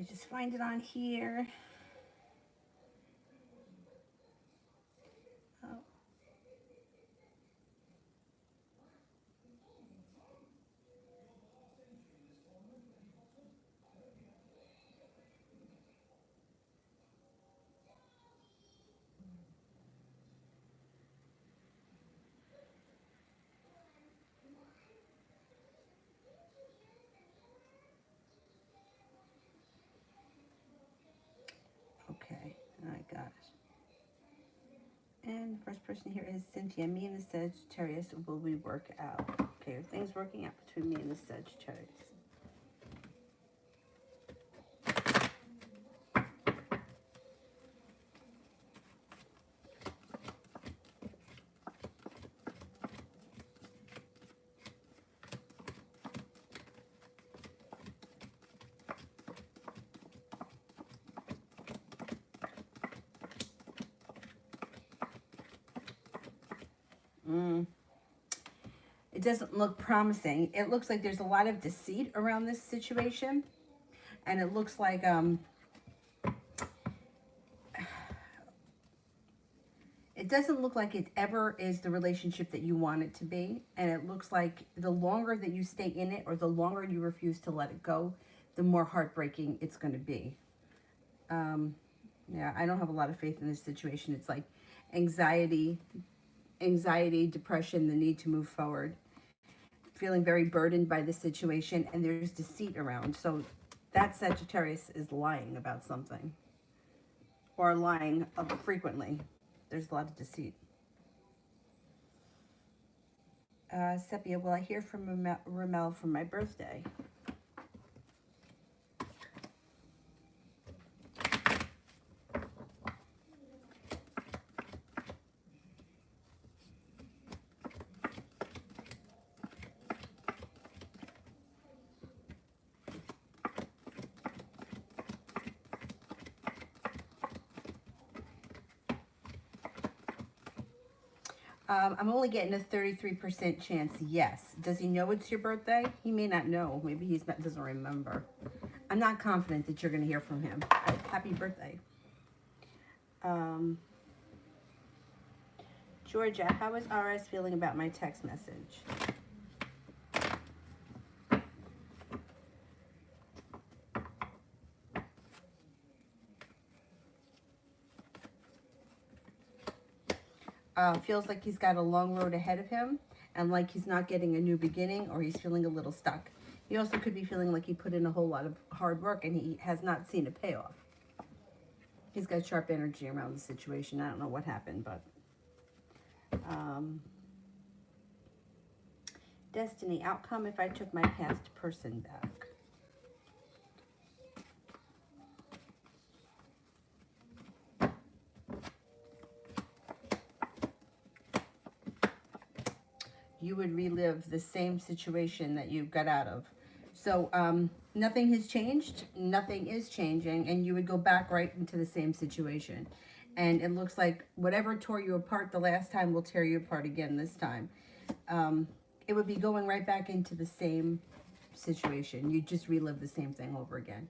me just find it on here. Oh. Okay, I got it. And the first person here is Cynthia. Me and the Sagittarius, will we work out? Okay, are things working out between me and the Sagittarius? It doesn't look promising. It looks like there's a lot of deceit around this situation. And it looks like it doesn't look like it ever is the relationship that you want it to be. And it looks like the longer that you stay in it or the longer you refuse to let it go, the more heartbreaking it's going to be. Yeah, I don't have a lot of faith in this situation. It's like anxiety, depression, the need to move forward, feeling very burdened by the situation, and there's deceit around. So that Sagittarius is lying about something, or lying frequently. There's a lot of deceit. Sepia, will I hear from Ramel for my birthday? I'm only getting a 33% chance, yes. Does he know it's your birthday? He may not know. Maybe he doesn't remember. I'm not confident that you're going to hear from him. Happy birthday. Georgia, how is RS feeling about my text message? Feels like he's got a long road ahead of him and like he's not getting a new beginning, or he's feeling a little stuck. He also could be feeling like he put in a whole lot of hard work and he has not seen a payoff. He's got sharp energy around the situation. I don't know what happened, but Destiny, outcome if I took my past person back. You would relive the same situation that you got out of. So nothing has changed, nothing is changing, and you would go back right into the same situation. And it looks like whatever tore you apart the last time will tear you apart again this time. It would be going right back into the same situation. You just relive the same thing over again.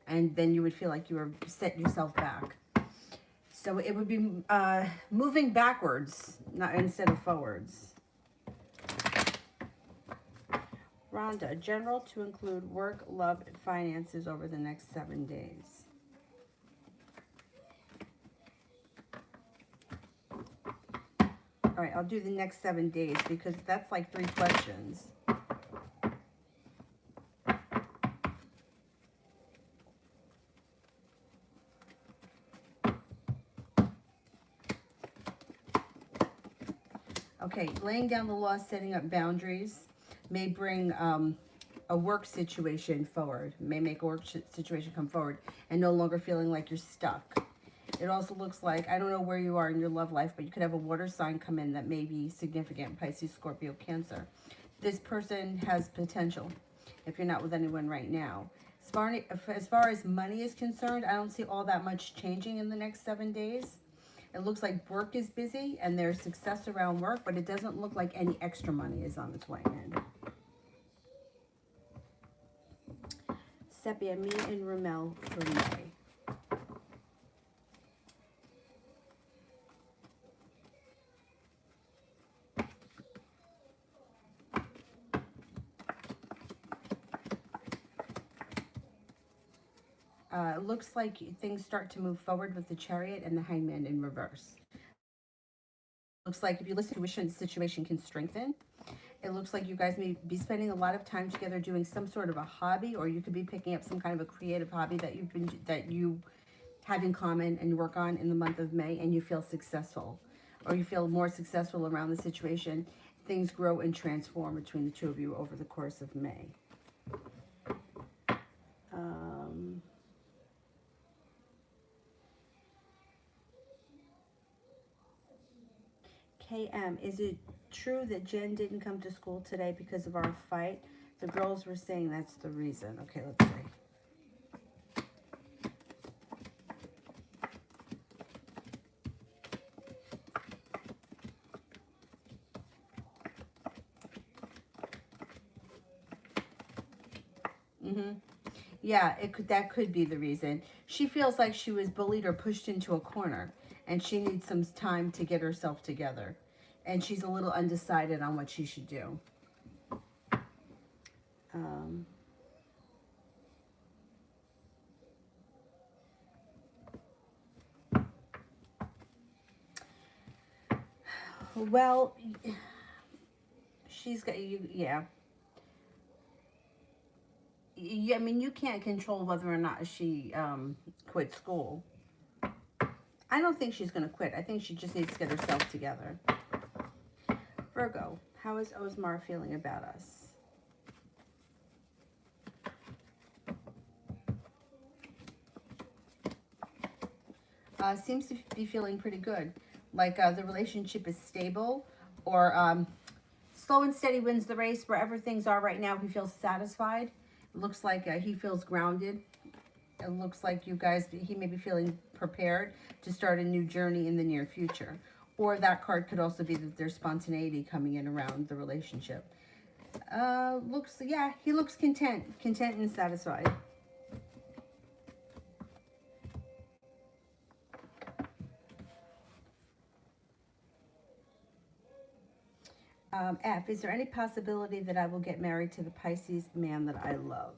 And then you would feel like you were set yourself back. So it would be moving backwards, not instead of forwards. Rhonda, general to include work, love, and finances over the next 7 days. All right, I'll do the next 7 days because that's like 3 questions. Okay, laying down the law, setting up boundaries may bring a work situation forward, may make a work situation come forward and no longer feeling like you're stuck. It also looks like, I don't know where you are in your love life, but you could have a water sign come in that may be significant, Pisces, Scorpio, Cancer. This person has potential if you're not with anyone right now. As far as money is concerned, I don't see all that much changing in the next 7 days. It looks like work is busy and there's success around work, but it doesn't look like any extra money is on its way in. Sepia, me and Ramel for May. It looks like things start to move forward with the Chariot and the Hangman in reverse. Looks like if you listen to Wish, the situation can strengthen. It looks like you guys may be spending a lot of time together doing some sort of a hobby, or you could be picking up some kind of a creative hobby that you have in common and work on in the month of May, and you feel successful, or you feel more successful around the situation. Things grow and transform between the two of you over the course of May. KM, is it true that Jen didn't come to school today because of our fight? The girls were saying that's the reason. Okay, let's see. Yeah, that could be the reason. She feels like she was bullied or pushed into a corner, and she needs some time to get herself together. And she's a little undecided on what she should do. Well, she's got you. Yeah. I mean, you can't control whether or not she quit school. I don't think she's going to quit. I think she just needs to get herself together. Virgo, how is Osmar feeling about us? Seems to be feeling pretty good. Like the relationship is stable, or slow and steady wins the race. Wherever things are right now, he feels satisfied. It looks like he feels grounded. It looks like you guys, he may be feeling prepared to start a new journey in the near future. Or that card could also be that there's spontaneity coming in around the relationship. Yeah, he looks content and satisfied. F, is there any possibility that I will get married to the Pisces man that I love?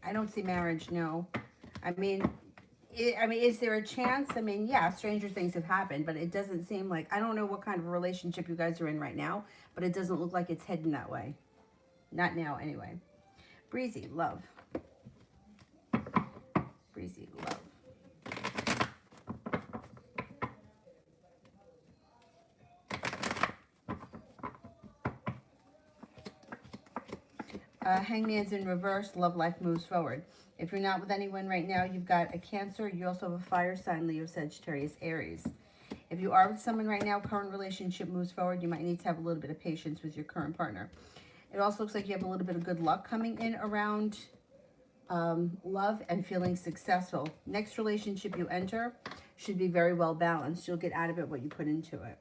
I don't see marriage, no. I mean, is there a chance? I mean, yeah, stranger things have happened, but it doesn't seem like, I don't know what kind of a relationship you guys are in right now, but it doesn't look like it's heading that way. Not now, anyway. Breezy, love. Breezy, love. Hangman's in reverse. Love life moves forward. If you're not with anyone right now, you've got a Cancer. You also have a fire sign, Leo, Sagittarius, Aries. If you are with someone right now, current relationship moves forward. You might need to have a little bit of patience with your current partner. It also looks like you have a little bit of good luck coming in around love and feeling successful. Next relationship you enter should be very well balanced. You'll get out of it what you put into it.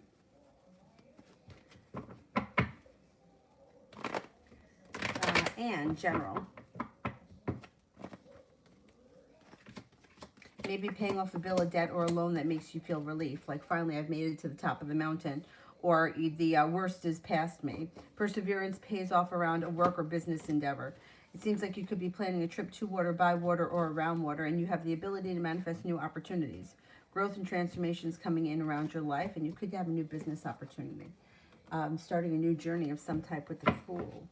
And general. Maybe paying off a bill of debt or a loan that makes you feel relief. Like, finally, I've made it to the top of the mountain. Or the worst is past me. Perseverance pays off around a work or business endeavor. It seems like you could be planning a trip to water, by water, or around water, and you have the ability to manifest new opportunities. Growth and transformations coming in around your life, and you could have a new business opportunity. Starting a new journey of some type with the Fool.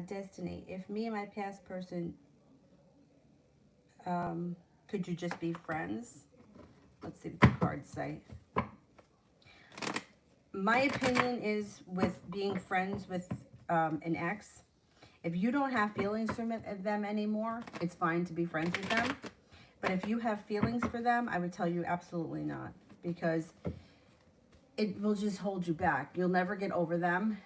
Destiny, if me and my past person, could you just be friends? Let's see what the cards say. My opinion is with being friends with an ex, if you don't have feelings for them anymore, it's fine to be friends with them. But if you have feelings for them, I would tell you absolutely not, because it will just hold you back. You'll never get over them.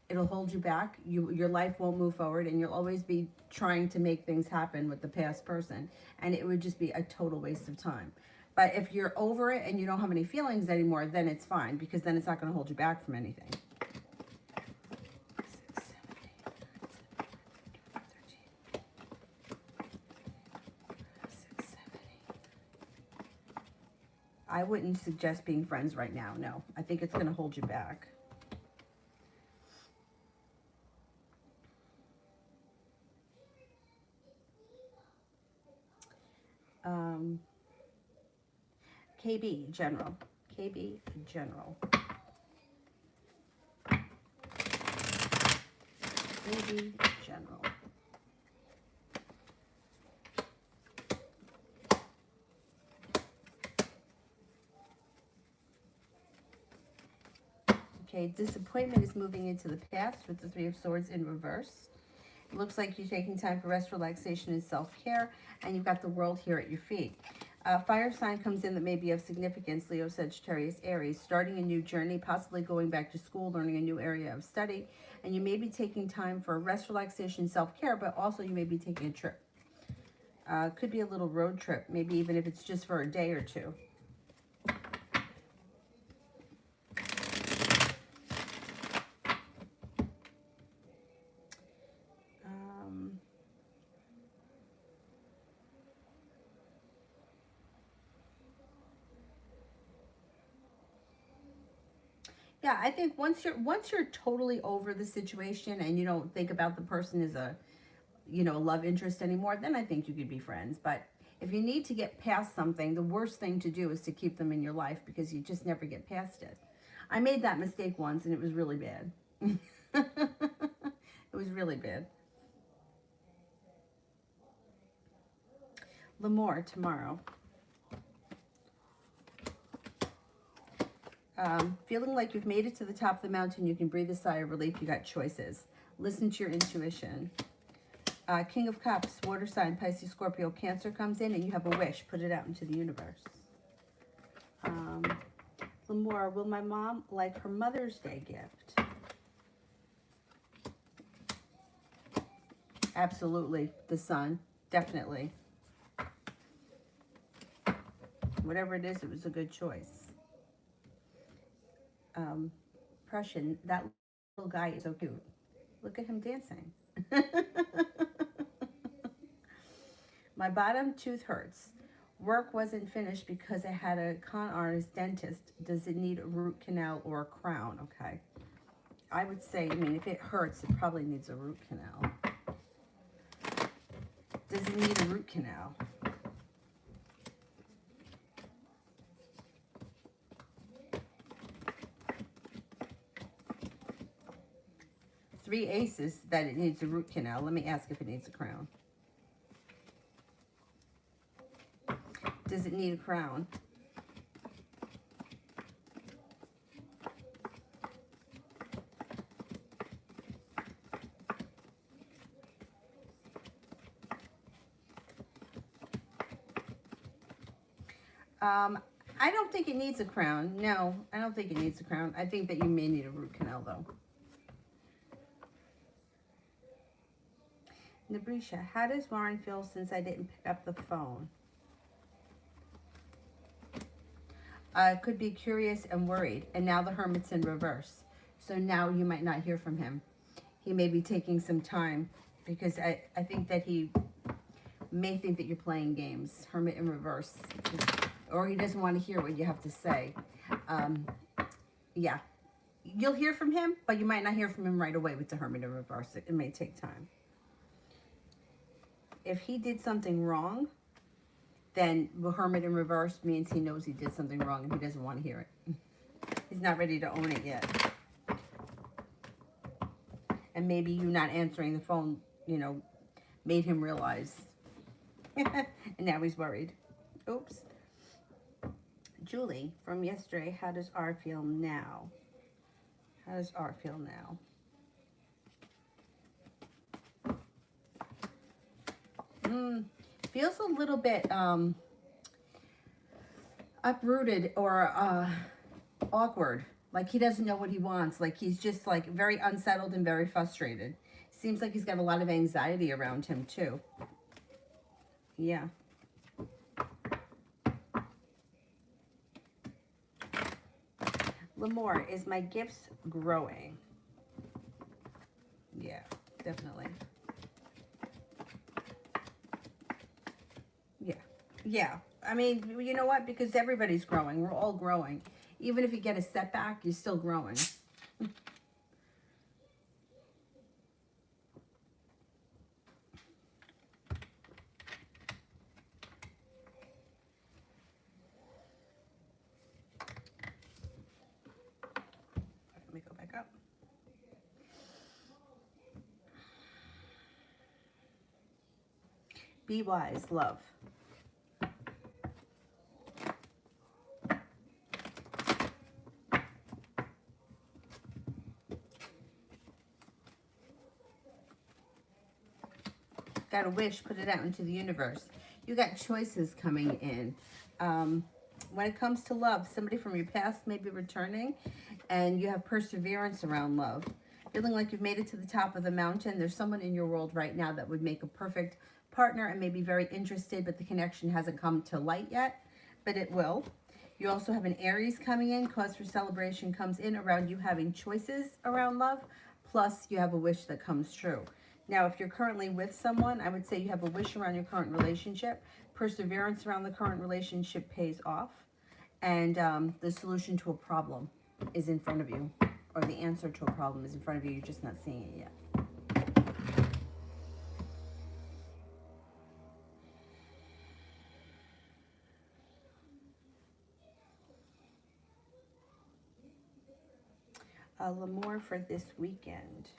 It'll hold you back. Your life won't move forward, and you'll always be trying to make things happen with the past person, and it would just be a total waste of time. But if you're over it and you don't have any feelings anymore, then it's fine, because then it's not going to hold you back from anything. 6, 7, 8, 9, 10, 6, 7, 8. I wouldn't suggest being friends right now. No, I think it's going to hold you back. KB, general. KB, general. KB, general. Okay, disappointment is moving into the past with the Three of Swords in reverse. It looks like you're taking time for rest, relaxation, and self-care, and you've got the world here at your feet. Fire sign comes in that may be of significance, Leo, Sagittarius, Aries, starting a new journey, possibly going back to school, learning a new area of study, and you may be taking time for rest, relaxation, self-care, but also you may be taking a trip. Could be a little road trip, maybe even if it's just for a day or two. Yeah, I think once you're totally over the situation and you don't think about the person as a, you know, love interest anymore, then I think you could be friends. But if you need to get past something, the worst thing to do is to keep them in your life, because you just never get past it. I made that mistake once and it was really bad. It was really bad. L'Amour tomorrow. Feeling like you've made it to the top of the mountain, you can breathe a sigh of relief. You got choices. Listen to your intuition. King of Cups, water sign, Pisces, Scorpio, Cancer comes in, and you have a wish. Put it out into the universe. L'Amour, will my mom like her Mother's Day gift? Absolutely. The Sun. Definitely. Whatever it is, it was a good choice. Prussian, that little guy is so cute. Look at him dancing. My bottom tooth hurts. Work wasn't finished because I had a con artist dentist. Does it need a root canal or a crown? Okay. I would say, I mean, if it hurts, it probably needs a root canal. Does it need a root canal? Three aces that it needs a root canal. Let me ask if it needs a crown. Does it need a crown? I don't think it needs a crown. No, I don't think it needs a crown. I think that you may need a root canal, though. Nabrisha, how does Warren feel since I didn't pick up the phone? Could be curious and worried. And now the Hermit's in reverse. So now you might not hear from him. He may be taking some time, because I think that he may think that you're playing games. Hermit in reverse. Or he doesn't want to hear what you have to say. Yeah. You'll hear from him, but you might not hear from him right away with the Hermit in reverse. It may take time. If he did something wrong, then the Hermit in reverse means he knows he did something wrong and he doesn't want to hear it. He's not ready to own it yet. And maybe you not answering the phone, you know, made him realize. And now he's worried. Oops. Julie, from yesterday, how does R feel now? How does R feel now? Feels a little bit uprooted or awkward. Like he doesn't know what he wants. Like he's just like very unsettled and very frustrated. Seems like he's got a lot of anxiety around him too. Yeah. Lamore, is my gifts growing? Yeah, definitely. Yeah. Yeah. I mean, you know what? Because everybody's growing. We're all growing. Even if you get a setback, you're still growing. Let me go back up. Be wise, love. Got a wish, put it out into the universe. You got choices coming in. When it comes to love, somebody from your past may be returning, and you have perseverance around love. Feeling like you've made it to the top of the mountain. There's someone in your world right now that would make a perfect partner and may be very interested, but the connection hasn't come to light yet, but it will. You also have an Aries coming in. Cause for celebration comes in around you having choices around love, plus you have a wish that comes true. Now, if you're currently with someone, I would say you have a wish around your current relationship. Perseverance around the current relationship pays off. And the solution to a problem is in front of you. Or the answer to a problem is in front of you. You're just not seeing it yet. L'Amour for this weekend.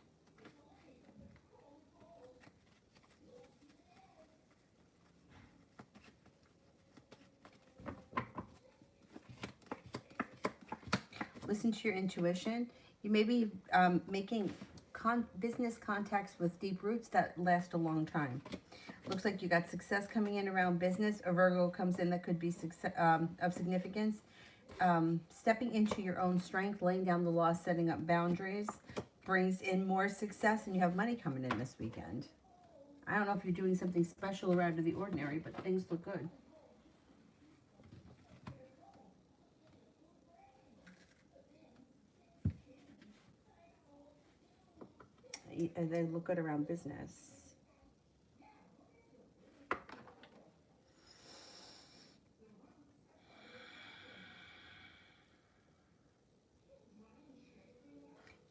Listen to your intuition. You may be making business contacts with deep roots that last a long time. Looks like you got success coming in around business. A Virgo comes in that could be of significance. Stepping into your own strength, laying down the law, setting up boundaries, brings in more success, and you have money coming in this weekend. I don't know if you're doing something special or out of the ordinary, but things look good. They look good around business.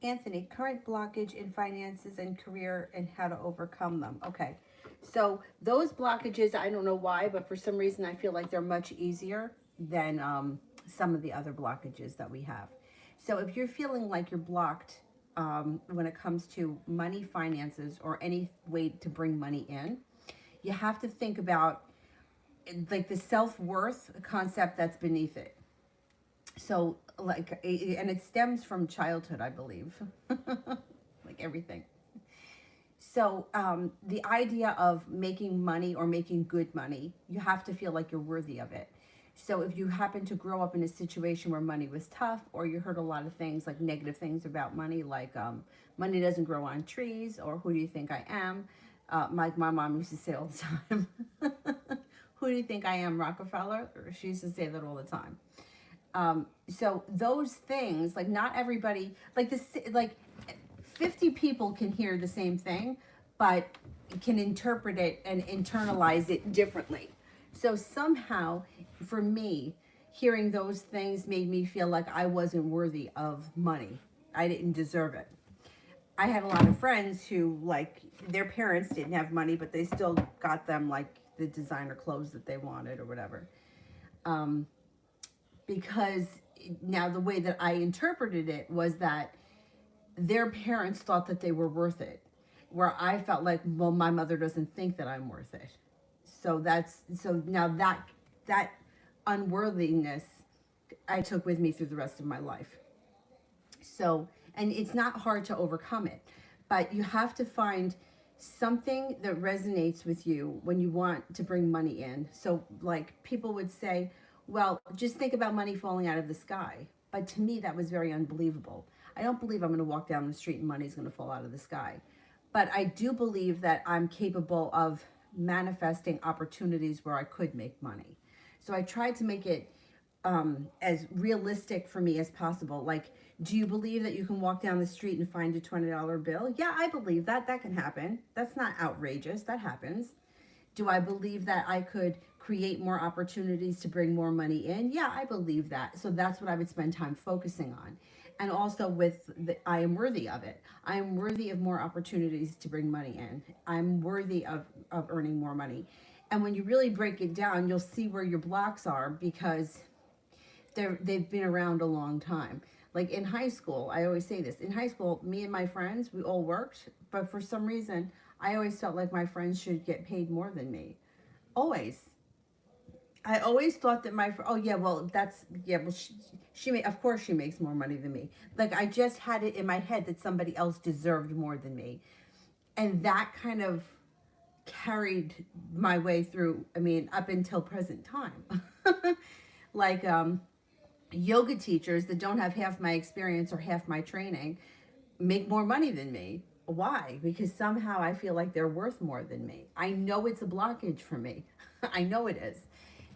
Anthony, current blockage in finances and career and how to overcome them. Okay, so those blockages, I don't know why, but for some reason I feel like they're much easier than some of the other blockages that we have. So if you're feeling like you're blocked when it comes to money, finances, or any way to bring money in, you have to think about like the self-worth concept that's beneath it. So like, and it stems from childhood, I believe, like everything. So the idea of making money or making good money, you have to feel like you're worthy of it. So if you happen to grow up in a situation where money was tough, or you heard a lot of things like negative things about money, like money doesn't grow on trees, or who do you think I am? My mom used to say all the time, who do you think I am, Rockefeller? She used to say that all the time. So those things, like not everybody, like this, like 50 people can hear the same thing, but can interpret it and internalize it differently. So somehow, for me, hearing those things made me feel like I wasn't worthy of money. I didn't deserve it. I had a lot of friends who, like, their parents didn't have money, but they still got them, like, the designer clothes that they wanted or whatever. Because now the way that I interpreted it was that their parents thought that they were worth it, where I felt like, well, my mother doesn't think that I'm worth it. So now that unworthiness I took with me through the rest of my life. So, and it's not hard to overcome it, but you have to find something that resonates with you when you want to bring money in. So like people would say, well, just think about money falling out of the sky. But to me, that was very unbelievable. I don't believe I'm going to walk down the street and money is going to fall out of the sky. But I do believe that I'm capable of manifesting opportunities where I could make money. So I tried to make it as realistic for me as possible. Like, do you believe that you can walk down the street and find a $20 bill? Yeah, I believe that. That can happen. That's not outrageous. That happens. Do I believe that I could create more opportunities to bring more money in? Yeah, I believe that. So that's what I would spend time focusing on. And also with I am worthy of it. I am worthy of more opportunities to bring money in. I'm worthy of earning more money. And when you really break it down, you'll see where your blocks are, because they've been around a long time. Like in high school, I always say this. In high school, me and my friends, we all worked, but for some reason, I always felt like my friends should get paid more than me. Always. I always thought that oh yeah, well she of course she makes more money than me. Like I just had it in my head that somebody else deserved more than me. And that kind of carried my way through, I mean, up until present time. Like yoga teachers that don't have half my experience or half my training make more money than me. Why? Because somehow I feel like they're worth more than me. I know it's a blockage for me. I know it is.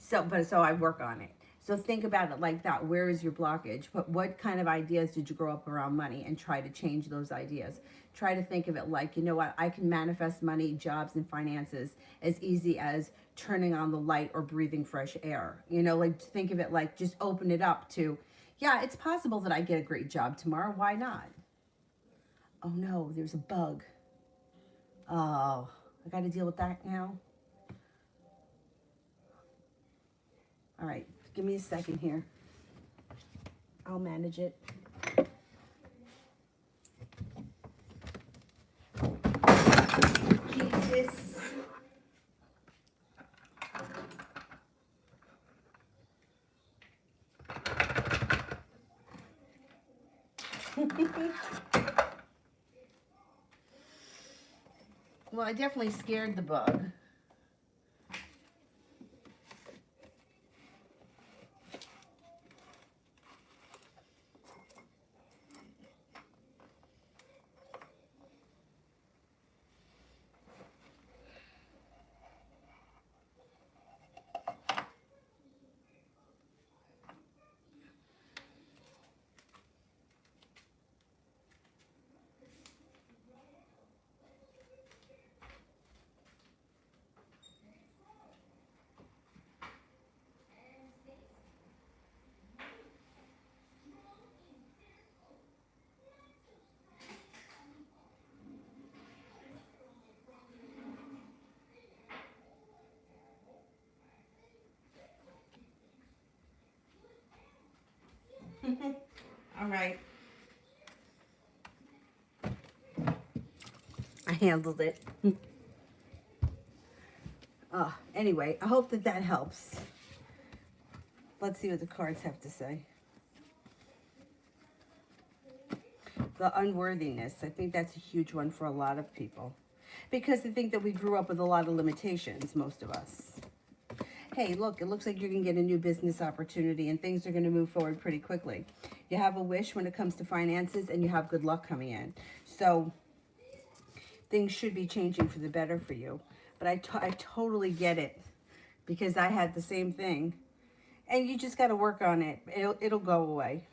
So I work on it. So think about it like that. Where is your blockage? What kind of ideas did you grow up around money, and try to change those ideas? Try to think of it like, you know what, I can manifest money, jobs, and finances as easy as turning on the light or breathing fresh air. You know, like think of it like just open it up to, yeah, it's possible that I get a great job tomorrow. Why not? Oh no, there's a bug. Oh, I got to deal with that now. All right, give me a second here. I'll manage it. Keep this. Well, I definitely scared the bug. All right. I handled it. Anyway, I hope that that helps. Let's see what the cards have to say. The unworthiness. I think that's a huge one for a lot of people, because I think that we grew up with a lot of limitations, most of us. Hey, look, it looks like you're going to get a new business opportunity and things are going to move forward pretty quickly. You have a wish when it comes to finances, and you have good luck coming in. So things should be changing for the better for you. But I totally get it, because I had the same thing. And you just got to work on it. It'll go away.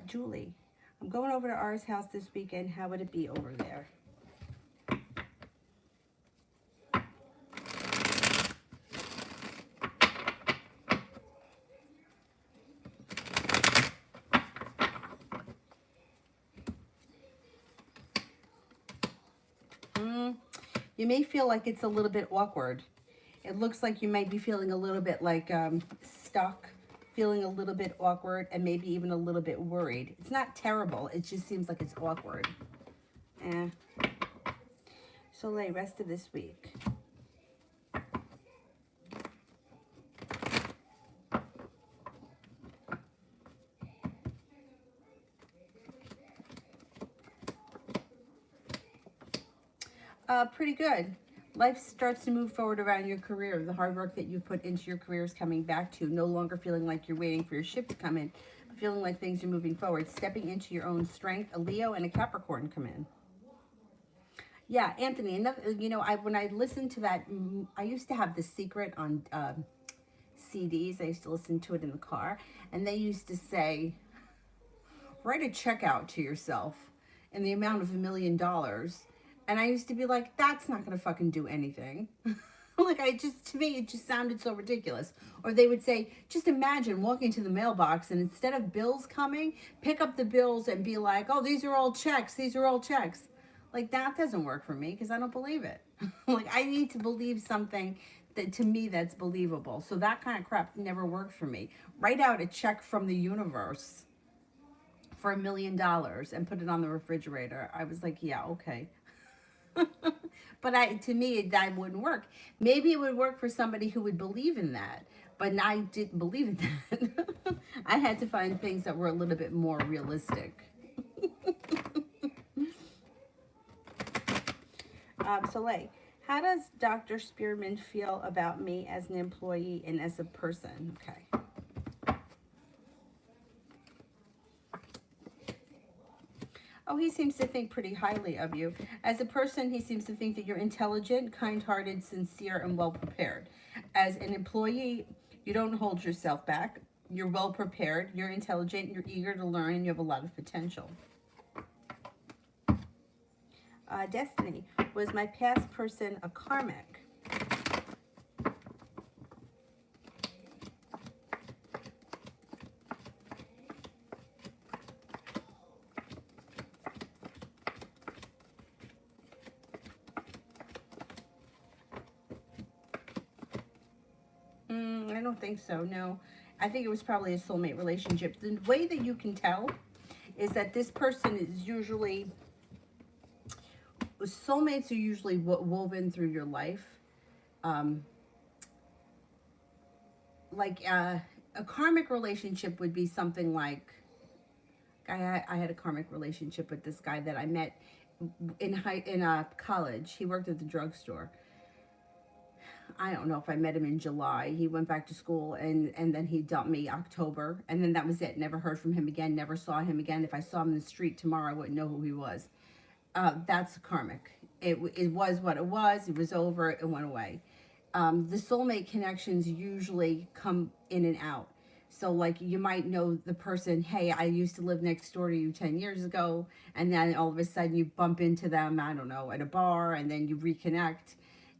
Julie, I'm going over to R's house this weekend. How would it be over there? You may feel like it's a little bit awkward. It looks like you might be feeling a little bit like stuck, feeling a little bit awkward, and maybe even a little bit worried. It's not terrible. It just seems like it's awkward. Soleil, rest of this week. Pretty good. Life starts to move forward around your career. The hard work that you put into your career is coming back to you. No longer feeling like you're waiting for your ship to come in, but feeling like things are moving forward. Stepping into your own strength. A Leo and a Capricorn come in. Yeah, Anthony, enough, you know, when I listened to that, I used to have The Secret on CDs. I used to listen to it in the car. And they used to say, write a check out to yourself in the amount of $1 million. And I used to be like, that's not going to fucking do anything. Like, to me, it just sounded so ridiculous. Or they would say, just imagine walking to the mailbox and instead of bills coming, pick up the bills and be like, oh, these are all checks. These are all checks. Like, that doesn't work for me because I don't believe it. Like, I need to believe something that, to me, that's believable. So that kind of crap never worked for me. Write out a check from the universe for $1 million and put it on the refrigerator. I was like, yeah, okay. But to me, that wouldn't work. Maybe it would work for somebody who would believe in that, but I didn't believe in that. I had to find things that were a little bit more realistic. Soleil, how does Dr. Spearman feel about me as an employee and as a person? Okay. Oh, he seems to think pretty highly of you. As a person, he seems to think that you're intelligent, kind-hearted, sincere, and well-prepared. As an employee, you don't hold yourself back. You're well-prepared, you're intelligent, you're eager to learn, and you have a lot of potential. Destiny, was my past person a karmic? I don't think so, no. I think it was probably a soulmate relationship. The way that you can tell is that this person is usually, soulmates are usually woven through your life. A karmic relationship would be something like, I had a karmic relationship with this guy that I met in college. He worked at the drugstore. I don't know if I met him in July. He went back to school and then he dumped me October. And then that was it. Never heard from him again. Never saw him again. If I saw him in the street tomorrow, I wouldn't know who he was. That's karmic. It was what it was. It was over. It went away. The soulmate connections usually come in and out. So like you might know the person, hey, I used to live next door to you 10 years ago. And then all of a sudden you bump into them, I don't know, at a bar, and then you reconnect.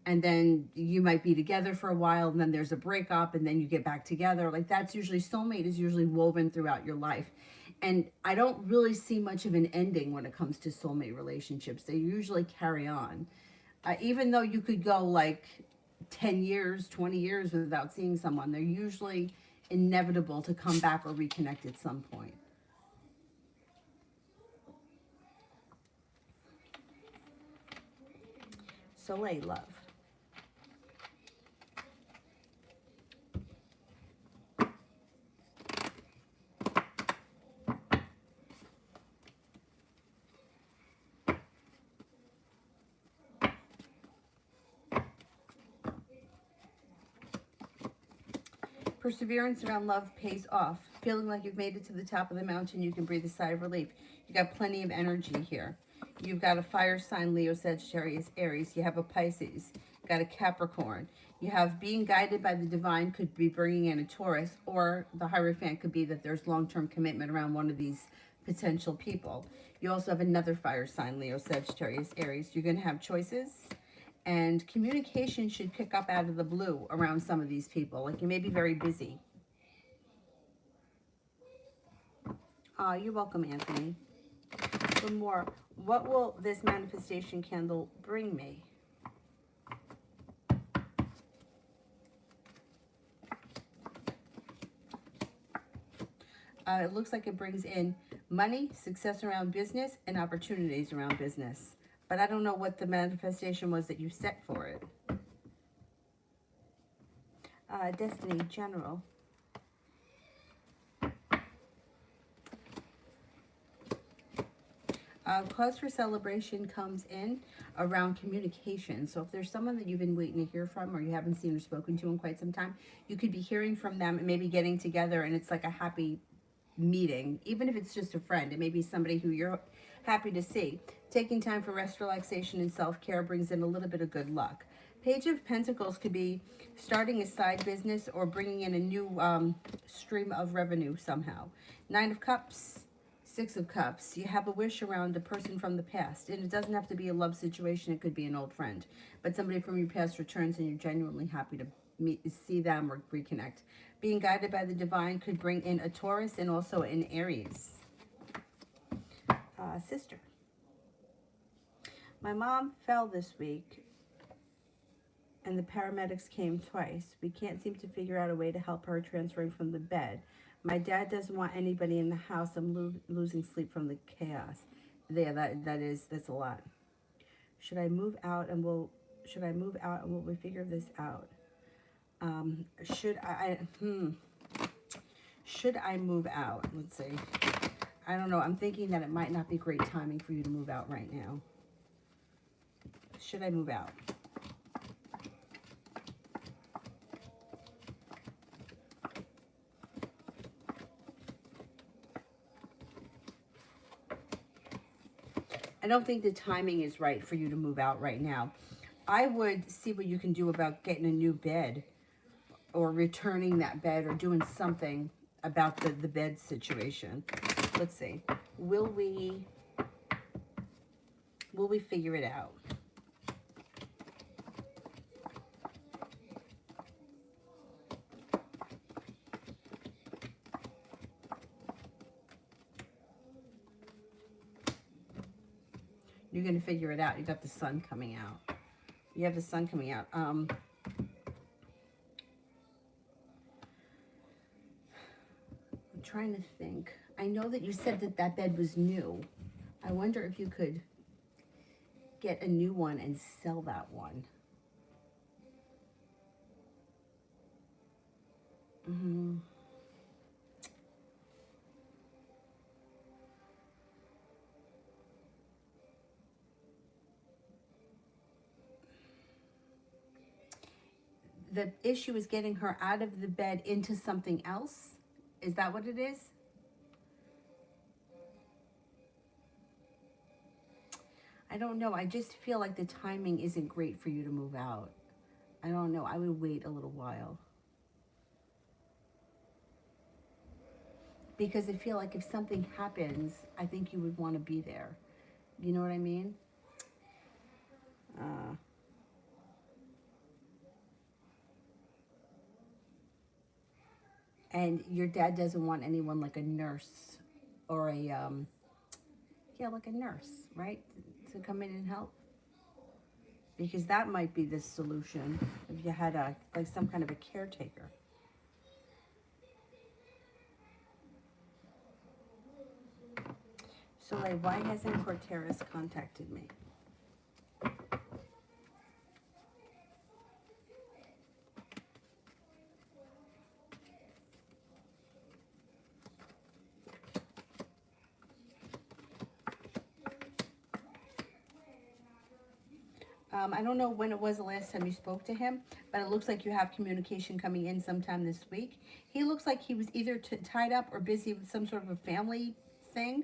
And then you might be together for a while, and then there's a breakup, and then you get back together. Like that's usually, soulmate is usually woven throughout your life. And I don't really see much of an ending when it comes to soulmate relationships. They usually carry on. Even though you could go like 10 years, 20 years without seeing someone, they're usually inevitable to come back or reconnect at some point. Soleil, love. Perseverance around love pays off. Feeling like you've made it to the top of the mountain, you can breathe a sigh of relief. You got plenty of energy here. You've got a fire sign, Leo, Sagittarius, Aries. You have a Pisces. You got a Capricorn. You have being guided by the divine, could be bringing in a Taurus, or the Hierophant could be that there's long-term commitment around one of these potential people. You also have another fire sign, Leo, Sagittarius, Aries. You're going to have choices. And communication should pick up out of the blue around some of these people. Like you may be very busy. You're welcome, Anthony. One more. What will this manifestation candle bring me? It looks like it brings in money, success around business, and opportunities around business. But I don't know what the manifestation was that you set for it. Destiny, general. Cause for celebration comes in around communication. So if there's someone that you've been waiting to hear from or you haven't seen or spoken to in quite some time, you could be hearing from them and maybe getting together and it's like a happy meeting. Even if it's just a friend, it may be somebody who you're happy to see. Taking time for rest, relaxation, and self-care brings in a little bit of good luck. Page of Pentacles could be starting a side business or bringing in a new stream of revenue somehow. Nine of Cups, Six of Cups. You have a wish around a person from the past. And it doesn't have to be a love situation. It could be an old friend. But somebody from your past returns and you're genuinely happy to see them or reconnect. Being guided by the divine could bring in a Taurus and also an Aries. Sister. My mom fell this week and the paramedics came twice. We can't seem to figure out a way to help her transferring from the bed. My dad doesn't want anybody in the house. I'm losing sleep from the chaos. Yeah, that's a lot. Should I move out and will we figure this out? Should I move out? Let's see. I don't know. I'm thinking that it might not be great timing for you to move out right now. Should I move out? I don't think the timing is right for you to move out right now. I would see what you can do about getting a new bed or returning that bed or doing something about the bed situation. Let's see. Will we figure it out? You're going to figure it out. You got the sun coming out. You have the sun coming out. I'm trying to think. I know that you said that that bed was new. I wonder if you could get a new one and sell that one. The issue is getting her out of the bed into something else. Is that what it is? I don't know. I just feel like the timing isn't great for you to move out. I don't know. I would wait a little while. Because I feel like if something happens, I think you would want to be there. You know what I mean? And your dad doesn't want anyone like a nurse or a, yeah, like a nurse, right? To come in and help. Because that might be the solution if you had like some kind of a caretaker. So like, why hasn't Corteris contacted me? I don't know when it was the last time you spoke to him, but it looks like you have communication coming in sometime this week. He looks like he was either tied up or busy with some sort of a family thing.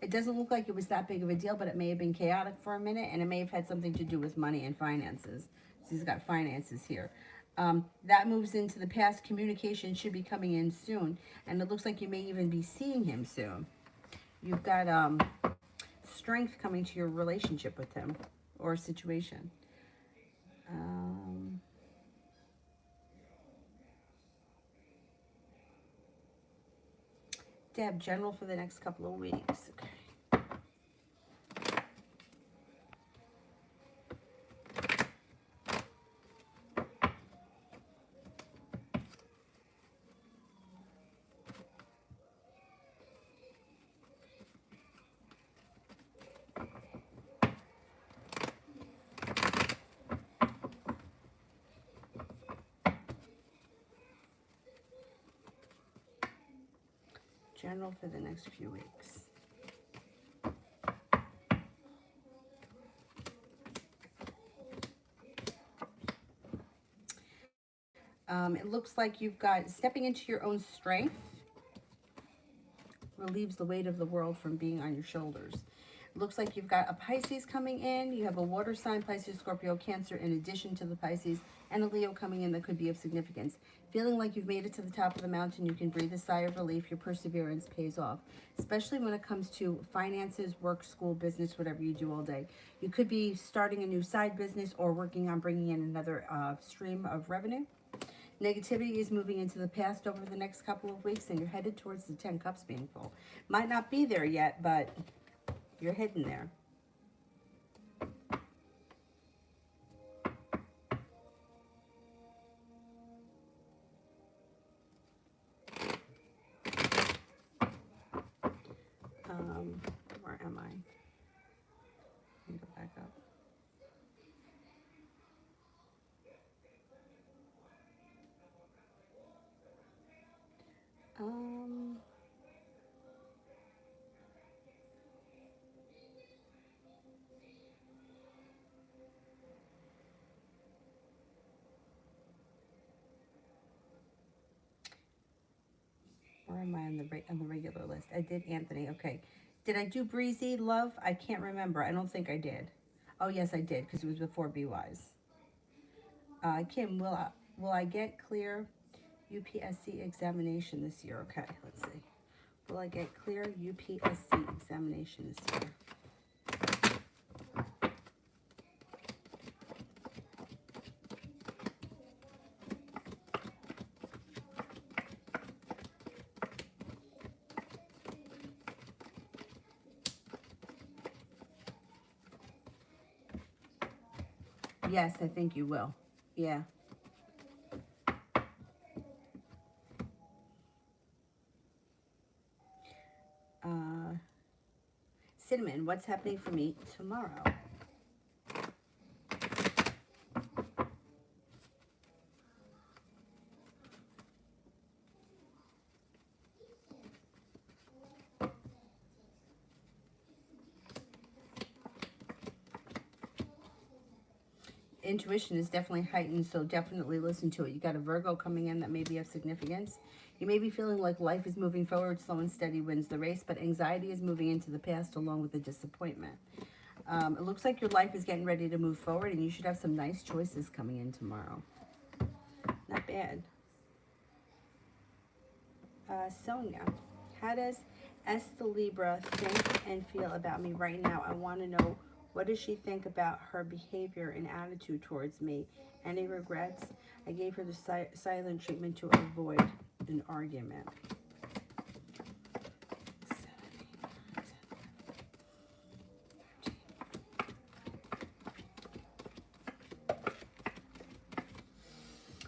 It doesn't look like it was that big of a deal, but it may have been chaotic for a minute, and it may have had something to do with money and finances. So he's got finances here. That moves into the past. Communication should be coming in soon, and it looks like you may even be seeing him soon. You've got strength coming to your relationship with him or situation. Deb, general for the next couple of weeks. Okay. General for the next few weeks. It looks like you've got stepping into your own strength relieves the weight of the world from being on your shoulders. It looks like you've got a Pisces coming in. You have a water sign, Pisces, Scorpio, Cancer, in addition to the Pisces, and a Leo coming in that could be of significance. Feeling like you've made it to the top of the mountain, you can breathe a sigh of relief. Your perseverance pays off, especially when it comes to finances, work, school, business, whatever you do all day. You could be starting a new side business or working on bringing in another stream of revenue. Negativity is moving into the past over the next couple of weeks, and you're headed towards the 10 cups being full. Might not be there yet, but you're heading there. Where am I? Let me go back up. Where am I on the regular list? I did Anthony. Okay. Did I do Breezy Love? I can't remember. I don't think I did. Oh yes, I did, because it was before Be Wise. Kim, will I get clear UPSC examination this year? Okay, let's see. Will I get clear UPSC examination this year? Yes, I think you will. Yeah. Cinnamon, what's happening for me tomorrow? Intuition is definitely heightened, so definitely listen to it. You got a Virgo coming in that may be of significance. You may be feeling like life is moving forward, slow and steady wins the race, but anxiety is moving into the past along with the disappointment. It looks like your life is getting ready to move forward, and you should have some nice choices coming in tomorrow. Not bad. Sonia, how does Esther Libra think and feel about me right now? I want to know, what does she think about her behavior and attitude towards me? Any regrets? I gave her the silent treatment to avoid an argument.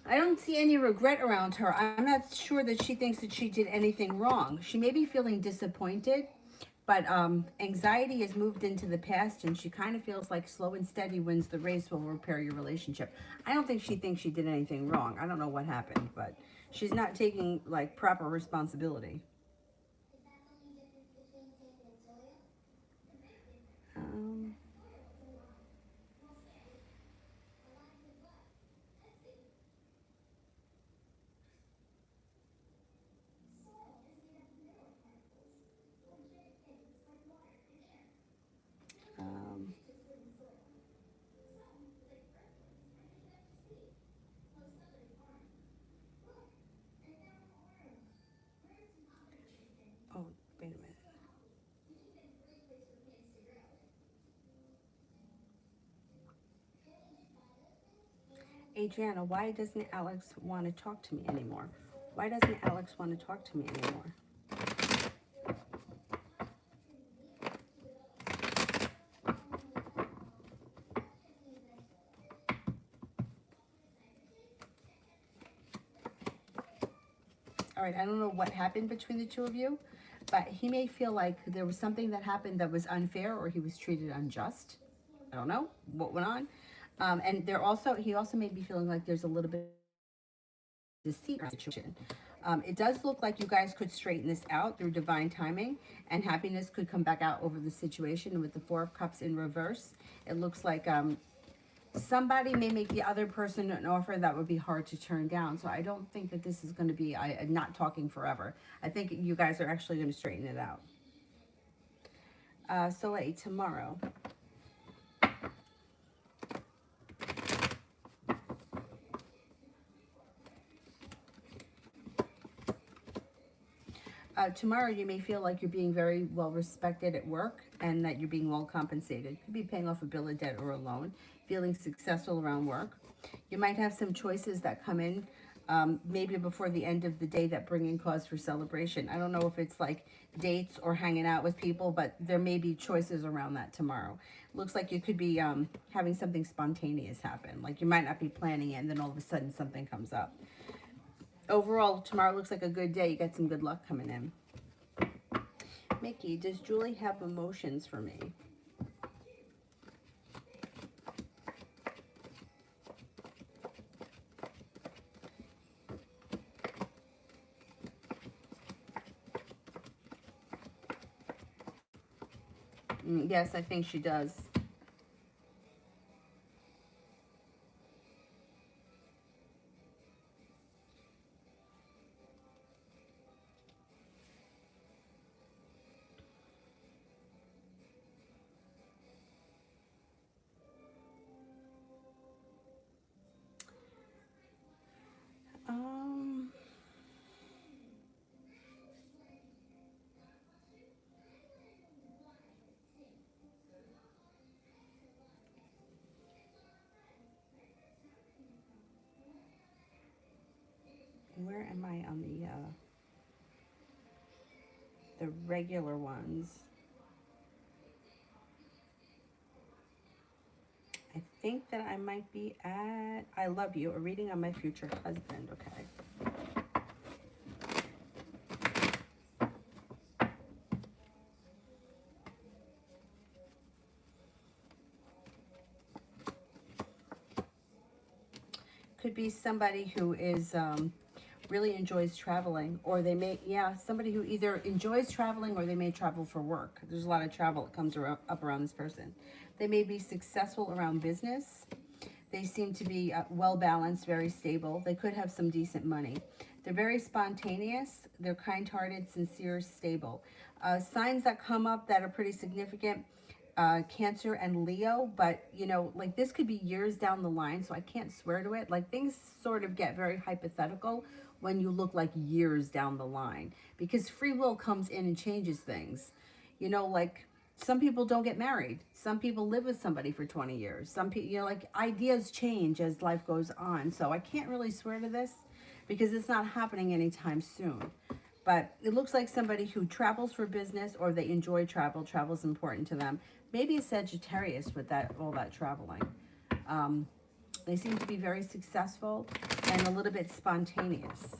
I don't see any regret around her. I'm not sure that she thinks that she did anything wrong. She may be feeling disappointed, but anxiety has moved into the past, and she kind of feels like slow and steady wins the race will repair your relationship. I don't think she thinks she did anything wrong. I don't know what happened, but she's not taking like proper responsibility. Um, oh, wait a minute. Adriana, why doesn't Alex want to talk to me anymore? Why doesn't Alex want to talk to me anymore? All right, I don't know what happened between the two of you, but he may feel like there was something that happened that was unfair, or he was treated unjust. I don't know what went on. And he also may be feeling like there's a little bit of deceit in the situation. It does look like you guys could straighten this out through divine timing, and happiness could come back out over the situation. And with the Four of Cups in reverse, it looks like Somebody may make the other person an offer that would be hard to turn down. So I don't think that this is going to be not talking forever. I think you guys are actually going to straighten it out. Soleil, tomorrow. Tomorrow you may feel like you're being very well respected at work and that you're being well compensated. Could be paying off a bill of debt or a loan, feeling successful around work. You might have some choices that come in maybe before the end of the day that bring in cause for celebration. I don't know if it's like dates or hanging out with people, but there may be choices around that tomorrow. Looks like you could be having something spontaneous happen. Like you might not be planning it and then all of a sudden something comes up. Overall, tomorrow looks like a good day. You got some good luck coming in. Mickey, does Julie have emotions for me? Yes, I think she does. Um, where am I on the regular ones? I think that I might be at I love you, a reading on my future husband. Okay. Could be somebody who is really enjoys traveling, or they may, yeah, somebody who either enjoys traveling or they may travel for work. There's a lot of travel that comes up around this person. They may be successful around business. They seem to be well balanced, very stable. They could have some decent money. They're very spontaneous. They're kind-hearted, sincere, stable. Signs that come up that are pretty significant, Cancer and Leo, but you know, like this could be years down the line, so I can't swear to it. Like things sort of get very hypothetical when you look like years down the line, because free will comes in and changes things. You know, like some people don't get married. Some people live with somebody for 20 years. Some people, you know, like ideas change as life goes on. So I can't really swear to this because it's not happening anytime soon. But it looks like somebody who travels for business or they enjoy travel. Travel is important to them. Maybe a Sagittarius with that all that traveling. They seem to be very successful and a little bit spontaneous.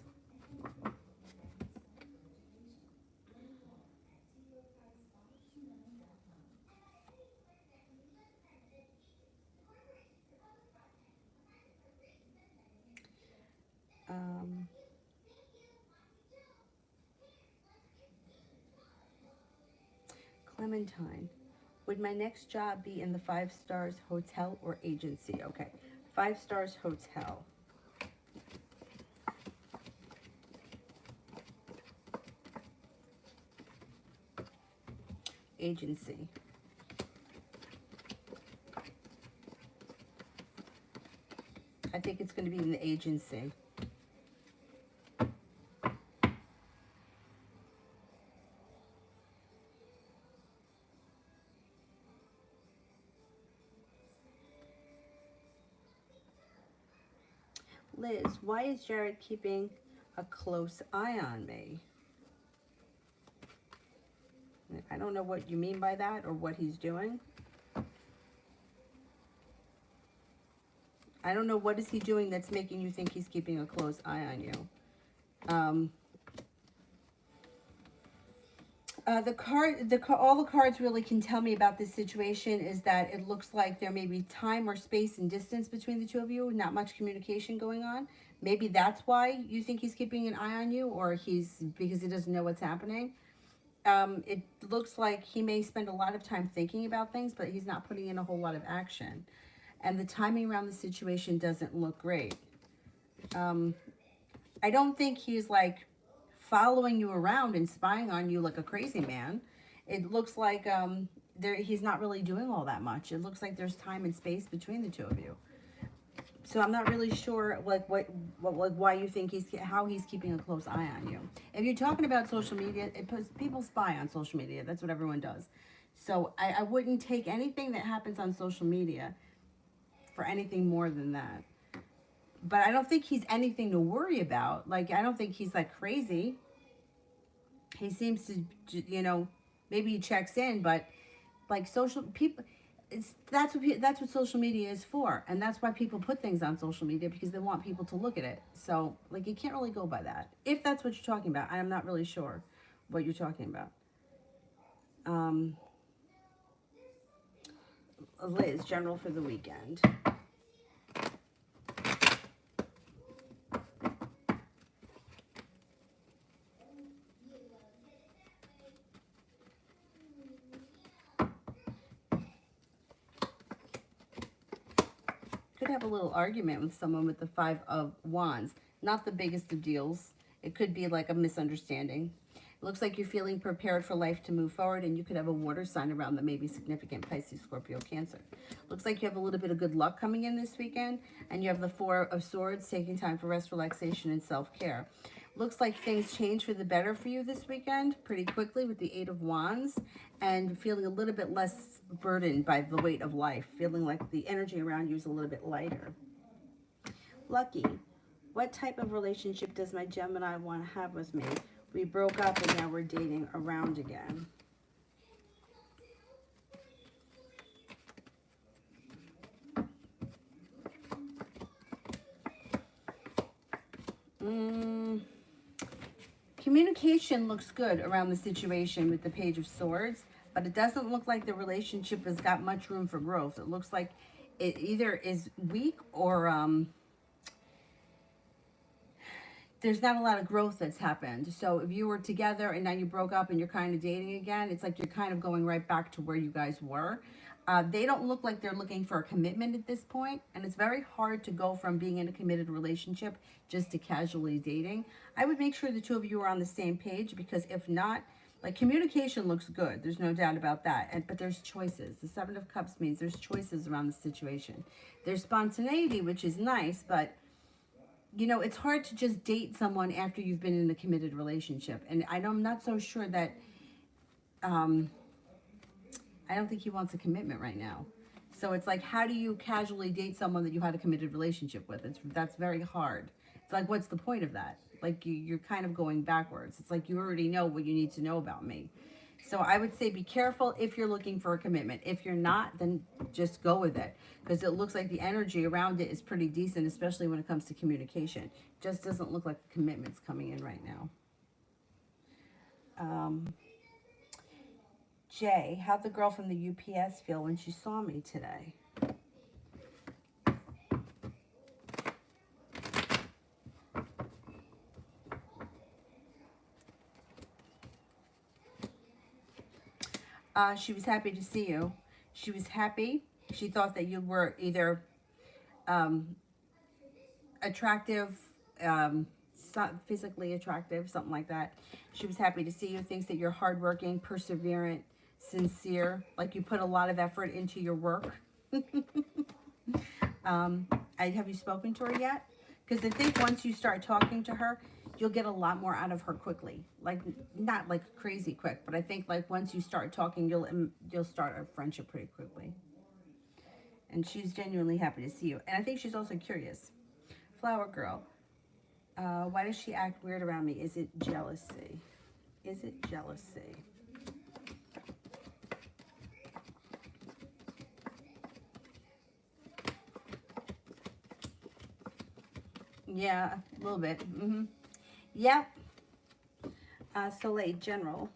Um, Clementine, would my next job be in the 5 stars hotel or agency? Okay, 5 stars hotel. Agency. I think it's going to be in the agency. Liz, why is Jared keeping a close eye on me? I don't know what you mean by that or what he's doing. I don't know what is he doing that's making you think he's keeping a close eye on you. All the cards really can tell me about this situation is that it looks like there may be time or space and distance between the two of you, not much communication going on. Maybe that's why you think he's keeping an eye on you, or because he doesn't know what's happening. It looks like he may spend a lot of time thinking about things, but he's not putting in a whole lot of action. And the timing around the situation doesn't look great. I don't think he's like following you around and spying on you like a crazy man. It looks like he's not really doing all that much. It looks like there's time and space between the two of you. So I'm not really sure like what why you think how he's keeping a close eye on you. If you're talking about social media, people spy on social media. That's what everyone does. So I wouldn't take anything that happens on social media for anything more than that. But I don't think he's anything to worry about. Like, I don't think he's like crazy. He seems to, maybe he checks in, but like social people, that's what social media is for, and that's why people put things on social media, because they want people to look at it. So like, you can't really go by that if that's what you're talking about. I'm not really sure what you're talking about. Liz, general for the weekend. Could have a little argument with someone with the Five of Wands. Not the biggest of deals. It could be like a misunderstanding. It looks like you're feeling prepared for life to move forward, and you could have a water sign around that may be significant: Pisces, Scorpio, Cancer. Looks like you have a little bit of good luck coming in this weekend, and you have the Four of Swords, taking time for rest, relaxation, and self-care. Looks like things change for the better for you this weekend pretty quickly with the Eight of Wands, and feeling a little bit less burdened by the weight of life, feeling like the energy around you is a little bit lighter. Lucky, what type of relationship does my Gemini want to have with me? We broke up and now we're dating around again. Communication looks good around the situation with the Page of Swords, but it doesn't look like the relationship has got much room for growth. It looks like it either is weak or there's not a lot of growth that's happened. So if you were together and now you broke up and you're kind of dating again, it's like you're kind of going right back to where you guys were. They don't look like they're looking for a commitment at this point, and it's very hard to go from being in a committed relationship just to casually dating. I would make sure the two of you are on the same page, because if not, like, communication looks good. There's no doubt about that. But there's choices. The Seven of Cups means there's choices around the situation. There's spontaneity, which is nice, but it's hard to just date someone after you've been in a committed relationship. And I'm not so sure that, I don't think he wants a commitment right now. So it's like, how do you casually date someone that you had a committed relationship with? That's very hard. It's like, what's the point of that? Like, you're kind of going backwards. It's like, you already know what you need to know about me. So I would say be careful if you're looking for a commitment. If you're not, then just go with it, because it looks like the energy around it is pretty decent, especially when it comes to communication. It just doesn't look like a commitment's coming in right now. Jay, how'd the girl from the UPS feel when she saw me today? She was happy to see you. She was happy. She thought that you were either attractive, physically attractive, something like that. She was happy to see you. Thinks that you're hardworking, perseverant, sincere, like you put a lot of effort into your work. Have you spoken to her yet? Because I think once you start talking to her, you'll get a lot more out of her quickly. Like, not like crazy quick, but I think like once you start talking, you'll start a friendship pretty quickly. And she's genuinely happy to see you. And I think she's also curious. Flower girl, why does she act weird around me? Is it jealousy? Is it jealousy? Yeah, a little bit. Yep. Soleil, general.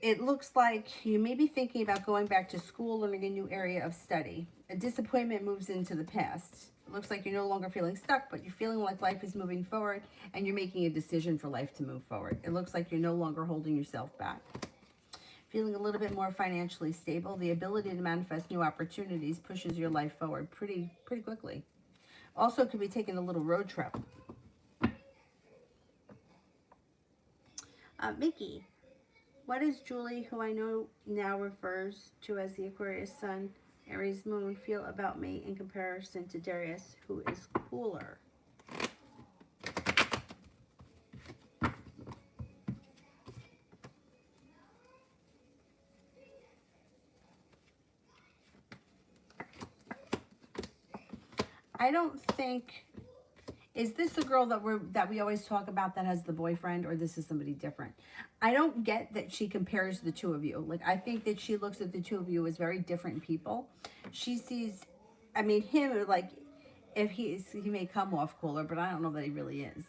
It looks like you may be thinking about going back to school, learning a new area of study. A disappointment moves into the past. looks like you're no longer feeling stuck, but you're feeling like life is moving forward and you're making a decision for life to move forward. It looks like you're no longer holding yourself back. Feeling a little bit more financially stable. The ability to manifest new opportunities pushes your life forward pretty quickly. Also could be taking a little road trip. Mickey, what does Julie, who I know now refers to as the Aquarius Sun, Aries Moon, feel about me in comparison to Darius, who is cooler? I don't think, is this the girl that we always talk about that has the boyfriend, or this is somebody different? I don't get that she compares the two of you. Like, I think that she looks at the two of you as very different people. She sees, I mean, him, like, if he may come off cooler, but I don't know that he really is.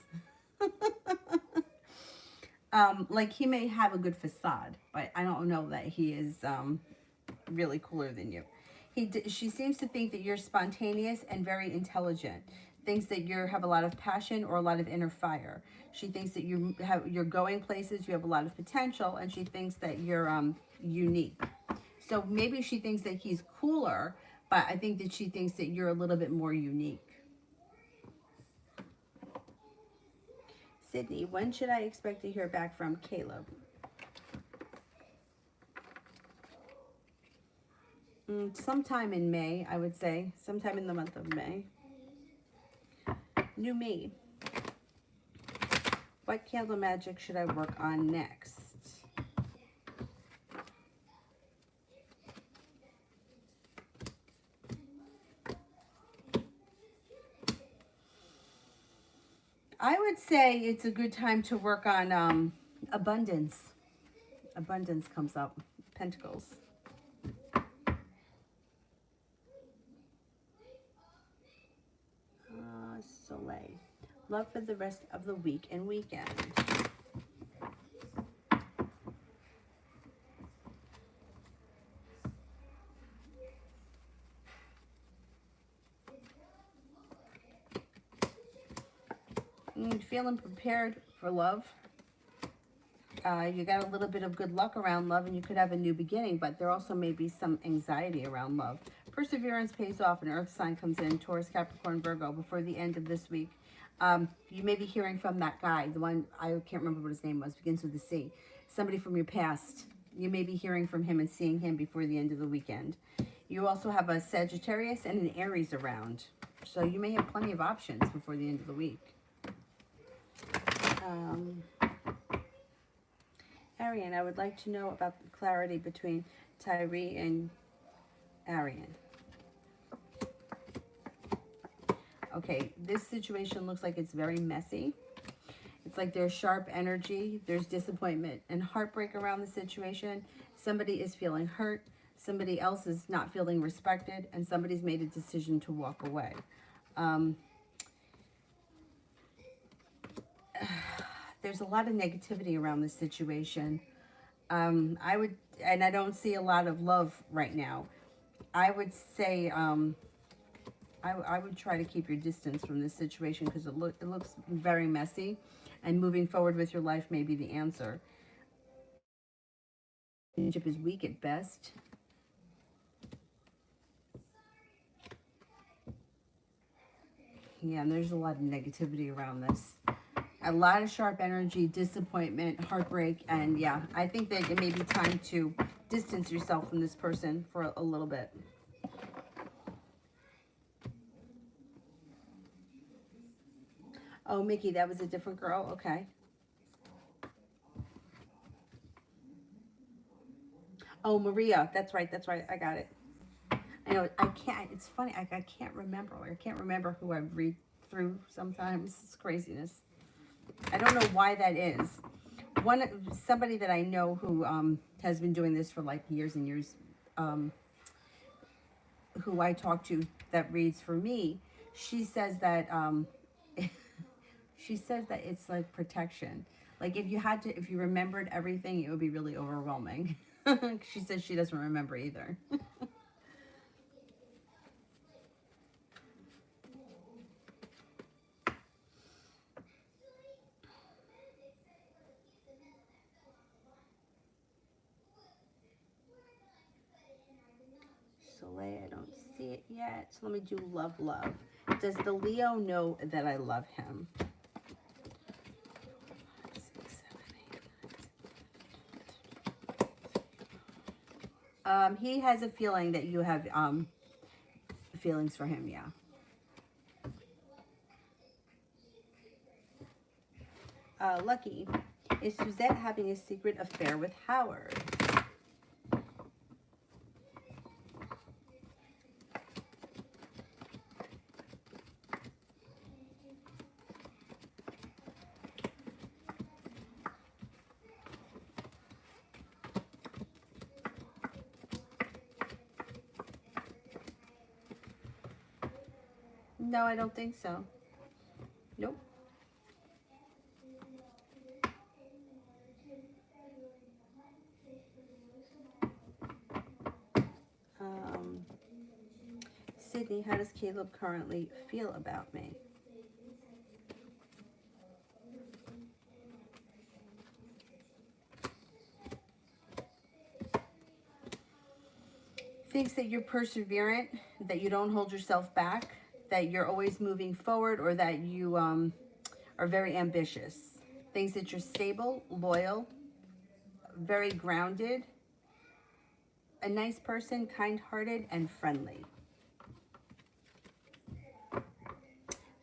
Like, he may have a good facade, but I don't know that he is really cooler than you. She seems to think that you're spontaneous and very intelligent. Thinks that you have a lot of passion or a lot of inner fire. She thinks that you're going places, you have a lot of potential, and she thinks that you're unique. So maybe she thinks that he's cooler, but I think that she thinks that you're a little bit more unique. Sydney, when should I expect to hear back from Caleb? Sometime in May, I would say. Sometime in the month of May. New me. What candle magic should I work on next? I would say it's a good time to work on abundance. Abundance comes up. Pentacles. Soleil. Love for the rest of the week and weekend. Feeling prepared for love. You got a little bit of good luck around love, and you could have a new beginning, but there also may be some anxiety around love. Perseverance pays off. An earth sign comes in, Taurus, Capricorn, Virgo, before the end of this week. You may be hearing from that guy, the one, I can't remember what his name was, begins with a C. Somebody from your past. You may be hearing from him and seeing him before the end of the weekend. You also have a Sagittarius and an Aries around. So you may have plenty of options before the end of the week. Arian, I would like to know about the clarity between Tyree and Arian. Okay, this situation looks like it's very messy. It's like there's sharp energy, there's disappointment and heartbreak around the situation. Somebody is feeling hurt, somebody else is not feeling respected, and somebody's made a decision to walk away. There's a lot of negativity around this situation. And I don't see a lot of love right now. I would say, I would try to keep your distance from this situation because it looks very messy, and moving forward with your life may be the answer. The relationship is weak at best. Yeah, and there's a lot of negativity around this. A lot of sharp energy, disappointment, heartbreak, and yeah, I think that it may be time to distance yourself from this person for a little bit. Oh, Mickey, that was a different girl? Okay. Oh, Maria, that's right, I got it. I know, it's funny, I can't remember. I can't remember who I read through sometimes. It's craziness. I don't know why that is. Somebody that I know who has been doing this for like years and years, who I talk to that reads for me, she says that she says that it's like protection. Like if you remembered everything, it would be really overwhelming. She says she doesn't remember either. yet. So let me do love, love. Does the Leo know that I love him? 6, 7, 8, he has a feeling that you have feelings for him, yeah. Lucky. Is Suzette having a secret affair with Howard? No, I don't think so. Nope. Sydney, how does Caleb currently feel about me? Thinks that you're perseverant, that you don't hold yourself back, that you're always moving forward, or that you are very ambitious. Thinks that you're stable, loyal, very grounded, a nice person, kind-hearted, and friendly.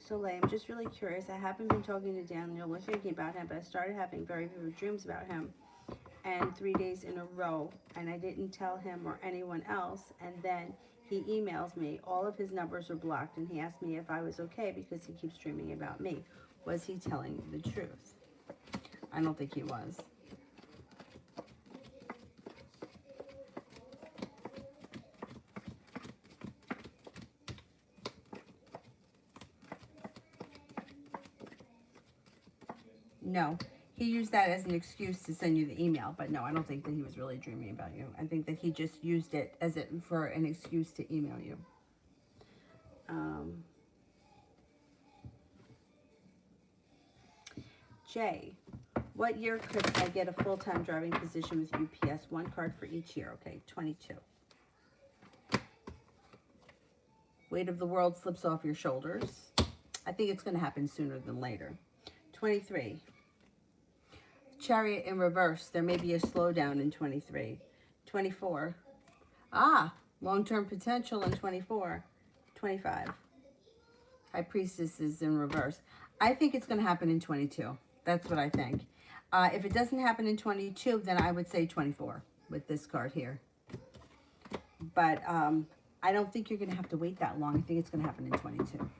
Soleil, I'm just really curious. I haven't been talking to Daniel or thinking about him, but I started having very vivid dreams about him, and 3 days in a row, and I didn't tell him or anyone else, and then he emails me. All of his numbers are blocked, and he asked me if I was okay because he keeps dreaming about me. Was he telling you the truth? I don't think he was. No, he used that as an excuse to send you the email, but no, I don't think that he was really dreaming about you. I think that he just used it as for an excuse to email you. Jay, what year could I get a full-time driving position with UPS? One card for each year. Okay, 22. Weight of the world slips off your shoulders. I think it's going to happen sooner than later. 23. Chariot in reverse. There may be a slowdown in 23. 24. Long-term potential in 24. 25. High Priestess is in reverse. I think it's going to happen in 22. That's what I think. If it doesn't happen in 22, then I would say 24 with this card here. But I don't think you're going to have to wait that long. I think it's going to happen in 22.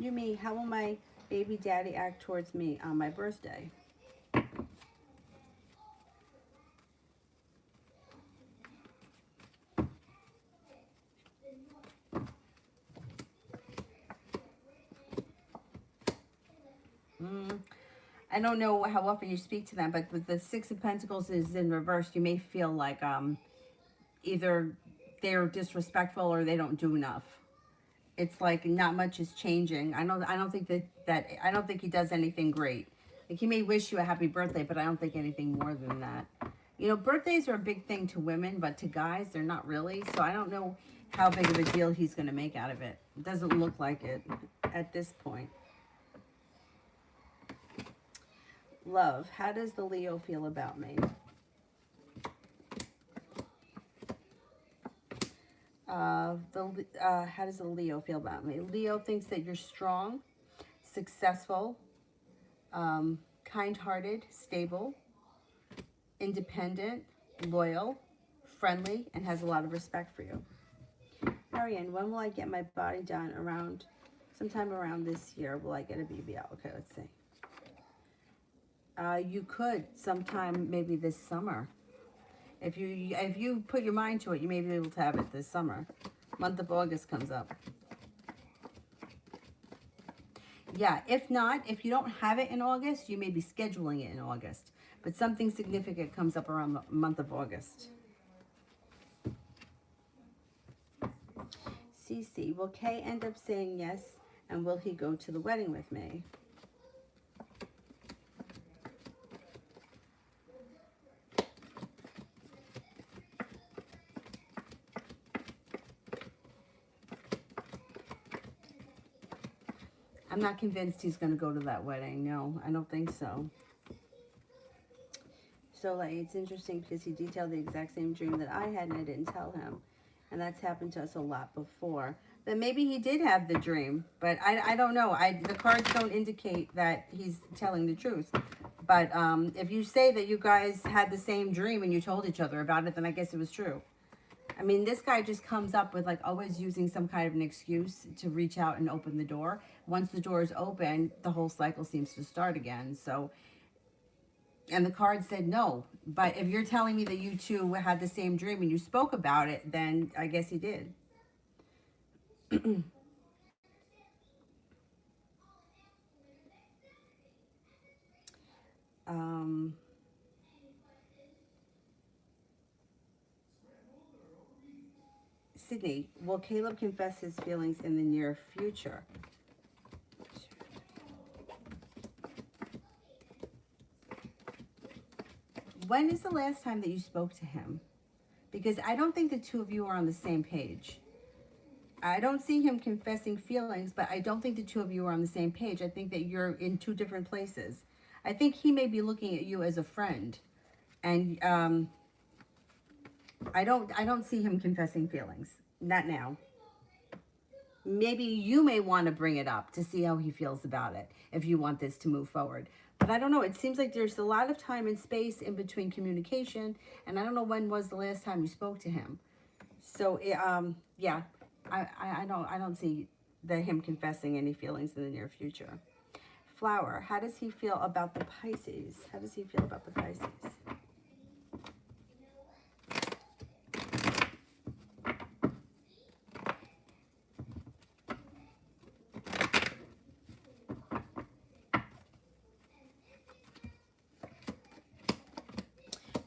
Yumi, how will my baby daddy act towards me on my birthday? I don't know how often you speak to them, but with the Six of Pentacles is in reverse, you may feel like either they're disrespectful or they don't do enough. It's like not much is changing. I don't think I don't think he does anything great. Like he may wish you a happy birthday, but I don't think anything more than that. You know, birthdays are a big thing to women, but to guys, they're not really. So I don't know how big of a deal he's going to make out of it. It doesn't look like it at this point. Love, how does the Leo feel about me? How does the Leo feel about me? Leo thinks that you're strong, successful, kind-hearted, stable, independent, loyal, friendly, and has a lot of respect for you. Marianne, when will I get my body done? Sometime around this year, will I get a BBL? Okay, let's see. You could sometime maybe this summer. If you put your mind to it, you may be able to have it this summer. Month of August comes up. Yeah, if not, if you don't have it in August, you may be scheduling it in August. But something significant comes up around the month of August. Cece, will Kay end up saying yes? And will he go to the wedding with me? I'm not convinced he's going to go to that wedding. No, I don't think so. So, like, it's interesting because he detailed the exact same dream that I had and I didn't tell him. And that's happened to us a lot before. But maybe he did have the dream, but I don't know. The cards don't indicate that he's telling the truth. But if you say that you guys had the same dream and you told each other about it, then I guess it was true. I mean, this guy just comes up with like always using some kind of an excuse to reach out and open the door. Once the door is open, the whole cycle seems to start again. So, and the card said no. But if you're telling me that you two had the same dream and you spoke about it, then I guess he did. um, Sydney, will Caleb confess his feelings in the near future? When is the last time that you spoke to him? Because I don't think the two of you are on the same page. I don't see him confessing feelings, but I don't think the two of you are on the same page. I think that you're in two different places. I think he may be looking at you as a friend, and I don't see him confessing feelings. Not now. Maybe you may want to bring it up to see how he feels about it if you want this to move forward. But I don't know. It seems like there's a lot of time and space in between communication, and I don't know when was the last time you spoke to him. So, yeah, I don't see him confessing any feelings in the near future. Flower, how does he feel about the Pisces? How does he feel about the Pisces?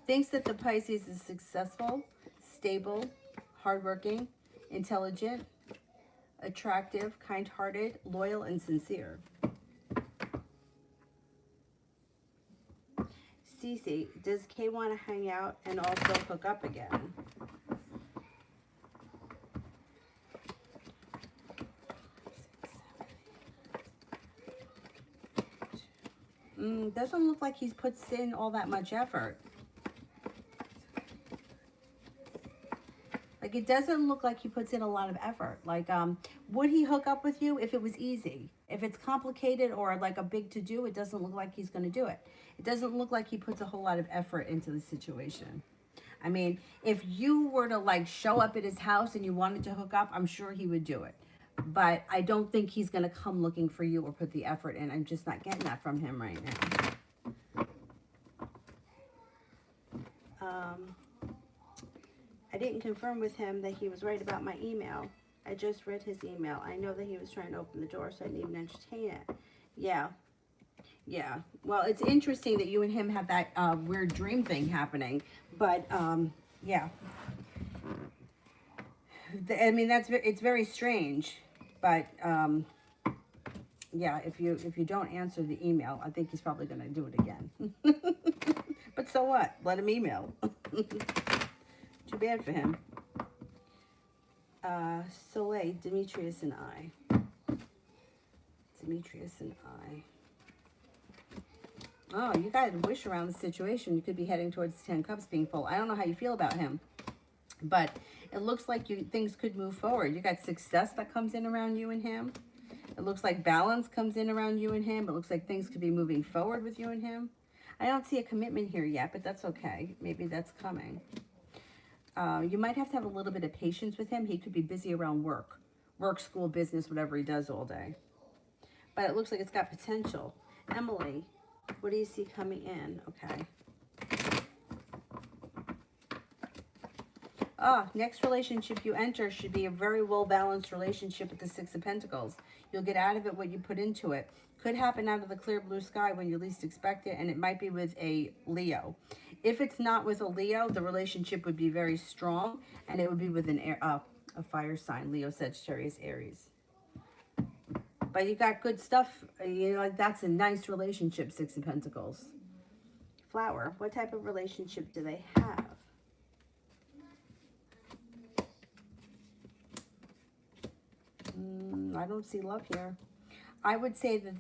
Thinks that the Pisces is successful, stable, hardworking, intelligent, attractive, kind-hearted, loyal, and sincere. Cece, does Kay want to hang out and also hook up again? Doesn't look like he puts in all that much effort. Like, it doesn't look like he puts in a lot of effort. Like, would he hook up with you if it was easy? If it's complicated or like a big to-do, it doesn't look like he's going to do it. It doesn't look like he puts a whole lot of effort into the situation. I mean, if you were to like show up at his house and you wanted to hook up, I'm sure he would do it. But I don't think he's going to come looking for you or put the effort in. I'm just not getting that from him right now. I didn't confirm with him that he was right about my email. I just read his email. I know that he was trying to open the door, so I didn't even entertain it. Yeah. Yeah. Well, it's interesting that you and him have that weird dream thing happening. But, yeah. I mean, it's very strange. But, yeah, if you don't answer the email, I think he's probably going to do it again. But so what? Let him email. Too bad for him. Soleil, Demetrius and I. Demetrius and I. Oh, you got a wish around the situation. You could be heading towards the 10 Cups being full. I don't know how you feel about him. But it looks like things could move forward. You got success that comes in around you and him. It looks like balance comes in around you and him. It looks like things could be moving forward with you and him. I don't see a commitment here yet, but that's okay. Maybe that's coming. You might have to have a little bit of patience with him. He could be busy around work, school, business, whatever he does all day. But it looks like it's got potential. Emily, what do you see coming in? Okay. Next relationship you enter should be a very well-balanced relationship with the Six of Pentacles. You'll get out of it what you put into it. Could happen out of the clear blue sky when you least expect it, and it might be with a Leo. If it's not with a Leo, the relationship would be very strong, and it would be with a fire sign, Leo, Sagittarius, Aries. But you got good stuff. You know, that's a nice relationship, Six of Pentacles. Flower, what type of relationship do they have? I don't see love here. I would say that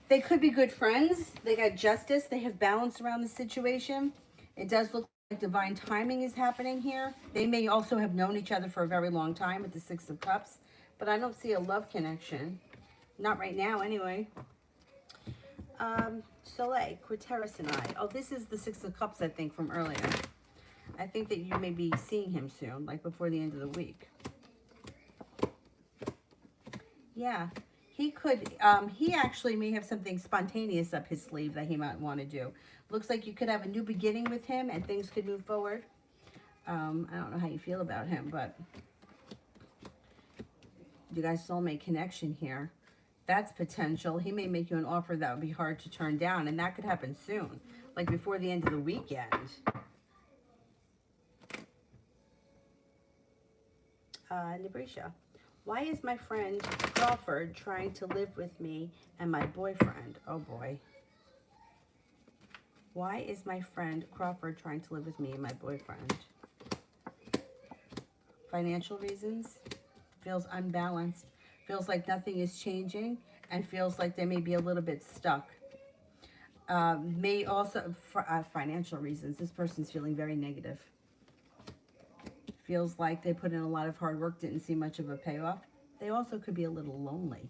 they could be good friends. They got justice. They have balance around the situation. It does look like divine timing is happening here. They may also have known each other for a very long time with the Six of Cups, but I don't see a love connection. Not right now, anyway. Soleil, Quaterus and I. Oh, this is the Six of Cups, I think, from earlier. I think that you may be seeing him soon, like before the end of the week. Yeah, he could, he actually may have something spontaneous up his sleeve that he might want to do. Looks like you could have a new beginning with him and things could move forward. I don't know how you feel about him, but you guys soulmate connection here. That's potential. He may make you an offer that would be hard to turn down, and that could happen soon, like before the end of the weekend. Nabrisha. Why is my friend Crawford trying to live with me and my boyfriend? Oh boy. Why is my friend Crawford trying to live with me and my boyfriend? Financial reasons. Feels unbalanced. Feels like nothing is changing and feels like they may be a little bit stuck. May also, financial reasons. This person's feeling very negative. Feels like they put in a lot of hard work, didn't see much of a payoff. They also could be a little lonely.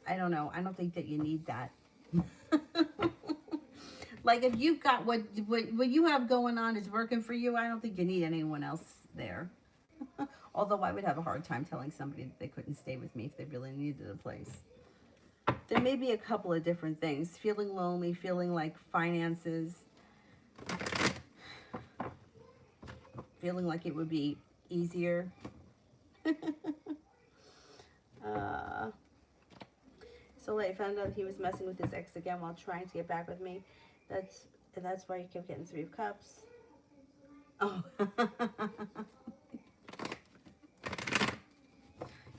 I don't know. I don't think that you need that. Like if you've got what you have going on is working for you, I don't think you need anyone else there. Although I would have a hard time telling somebody that they couldn't stay with me if they really needed a place. There may be a couple of different things. Feeling lonely, feeling like finances. Feeling like it would be easier. So I found out he was messing with his ex again while trying to get back with me. That's why he kept getting Three of Cups. Oh.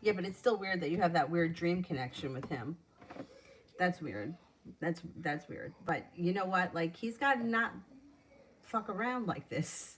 Yeah, but it's still weird that you have that weird dream connection with him. That's weird. That's weird. But you know what? Like, he's got to not fuck around like this.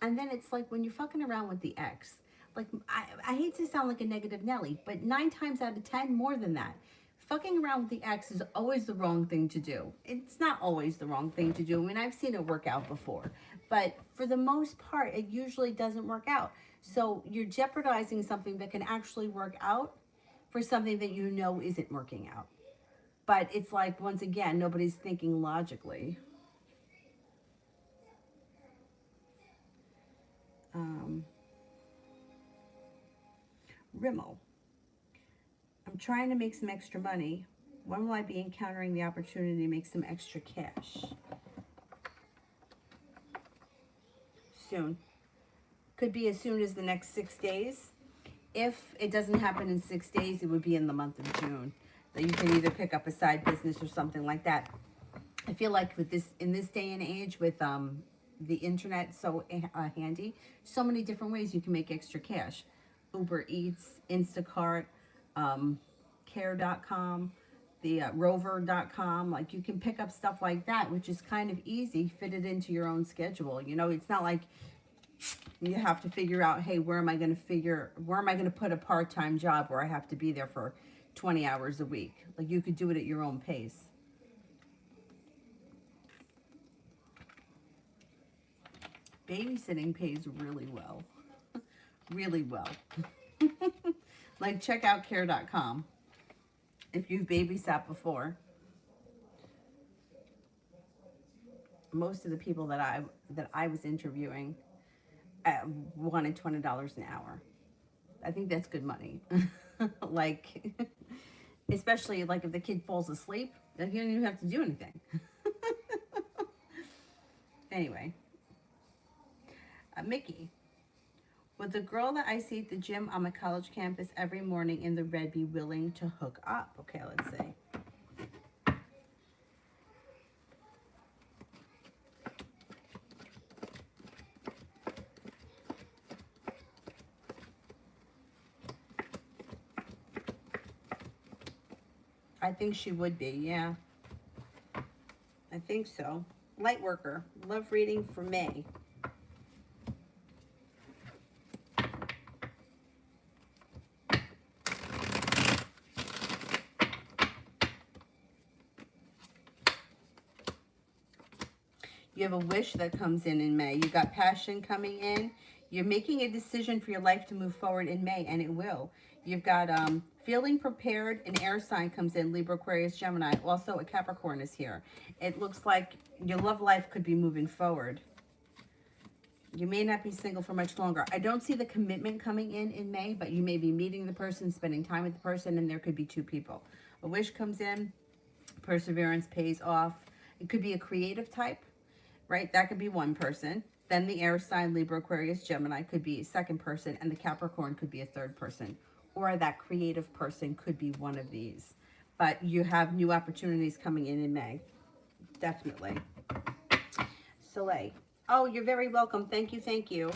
And then it's like when you're fucking around with the ex, like, I hate to sound like a negative Nelly, but 9 times out of 10, more than that, fucking around with the ex is always the wrong thing to do. It's not always the wrong thing to do. I mean, I've seen it work out before, but for the most part, it usually doesn't work out. So you're jeopardizing something that can actually work out for something that you know isn't working out. But it's like, once again, nobody's thinking logically. Rimmel. I'm trying to make some extra money. When will I be encountering the opportunity to make some extra cash? Soon. Could be as soon as the next 6 days. If it doesn't happen in 6 days, it would be in the month of June. That you can either pick up a side business or something like that. I feel like with this, in this day and age, with the internet so handy, so many different ways you can make extra cash. Uber Eats, Instacart, care.com, the rover.com. Like, you can pick up stuff like that, which is kind of easy, fit it into your own schedule. You know, it's not like you have to figure out, hey, where am I going to put a part-time job where I have to be there for 20 hours a week? Like, you could do it at your own pace. Babysitting pays really well. Really well. Like, check out care.com if you've babysat before. Most of the people that I was interviewing wanted $20 an hour. I think that's good money. Like, especially like if the kid falls asleep, like, you don't even have to do anything. Anyway, Mickey. Would the girl that I see at the gym on my college campus every morning in the red be willing to hook up? Okay, let's see. I think she would be, yeah. I think so. Light worker. Love reading for May. You have a wish that comes in May. You got passion coming in. You're making a decision for your life to move forward in May, and it will. You've got feeling prepared. An air sign comes in, Libra, Aquarius, Gemini. Also, a Capricorn is here. It looks like your love life could be moving forward. You may not be single for much longer. I don't see the commitment coming in May, but you may be meeting the person, spending time with the person, and there could be two people. A wish comes in. Perseverance pays off. It could be a creative type. Right? That could be one person. Then the air sign, Libra, Aquarius, Gemini could be a second person, and the Capricorn could be a third person. Or that creative person could be one of these. But you have new opportunities coming in May. Definitely. Soleil. Oh, you're very welcome. Thank you, thank you.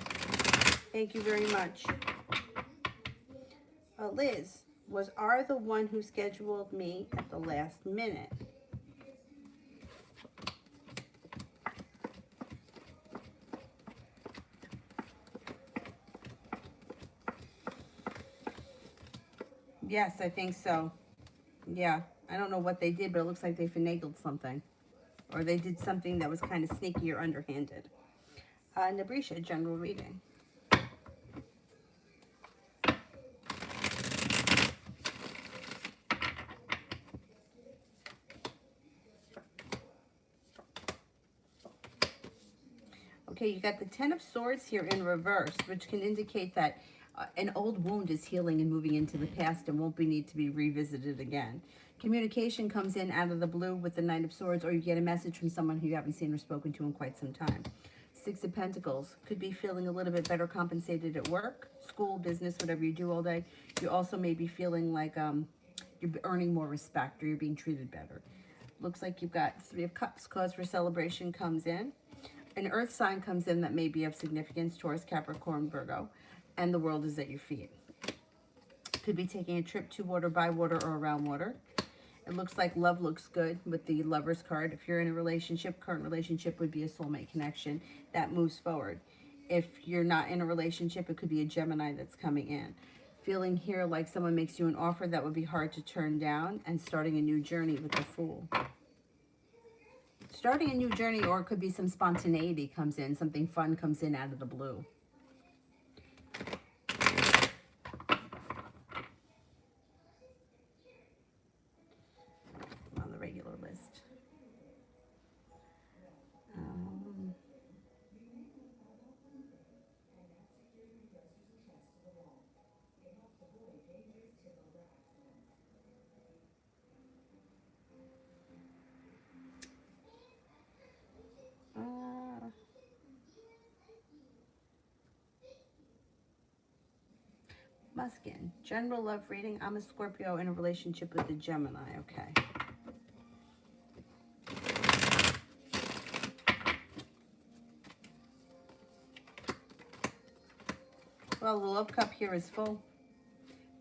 Thank you very much. Liz was the one who scheduled me at the last minute. Yes, I think so. Yeah, I don't know what they did, but it looks like they finagled something. Or they did something that was kind of sneaky or underhanded. Nabrisha, general reading. Okay, you got the Ten of Swords here in reverse, which can indicate that an old wound is healing and moving into the past and won't need to be revisited again. Communication comes in out of the blue with the Knight of Swords, or you get a message from someone who you haven't seen or spoken to in quite some time. Six of Pentacles, could be feeling a little bit better compensated at work, school, business, whatever you do all day. You also may be feeling like you're earning more respect or you're being treated better. Looks like you've got Three of Cups, cause for celebration comes in. An earth sign comes in that may be of significance, Taurus, Capricorn, Virgo, and the world is at your feet. Could be taking a trip to water, by water, or around water. It looks like love looks good with the Lover's card. If you're in a relationship, current relationship would be a soulmate connection that moves forward. If you're not in a relationship, it could be a Gemini that's coming in. Feeling here like someone makes you an offer that would be hard to turn down, and starting a new journey with the Fool. Starting a new journey, or it could be some spontaneity comes in, something fun comes in out of the blue. On the regular list. Muskin, general love reading. I'm a Scorpio in a relationship with a Gemini. Okay. Well, the love cup here is full.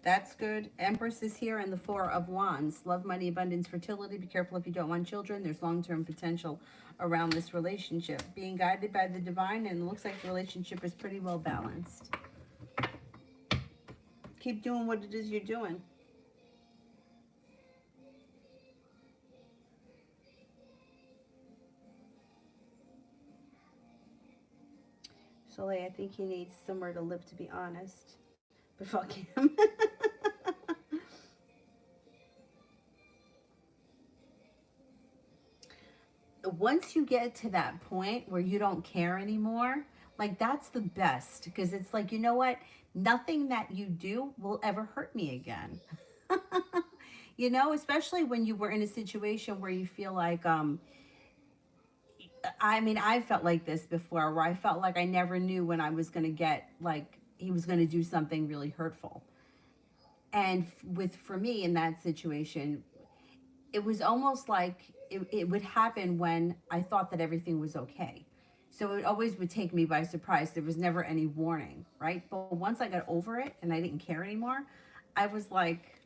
That's good. Empress is here, and the Four of Wands. Love, money, abundance, fertility. Be careful if you don't want children. There's long-term potential around this relationship. Being guided by the divine, and it looks like the relationship is pretty well balanced. Keep doing what it is you're doing. Soleil, I think he needs somewhere to live, to be honest. But fuck him. Once you get to that point where you don't care anymore, like that's the best, because it's like, you know what? Nothing that you do will ever hurt me again. You know, especially when you were in a situation where you feel like, I mean, I felt like this before, where I felt like I never knew when I was going to get, like, he was going to do something really hurtful. And for me in that situation, it was almost like it would happen when I thought that everything was okay. So it always would take me by surprise. There was never any warning, right? But once I got over it and I didn't care anymore, I was like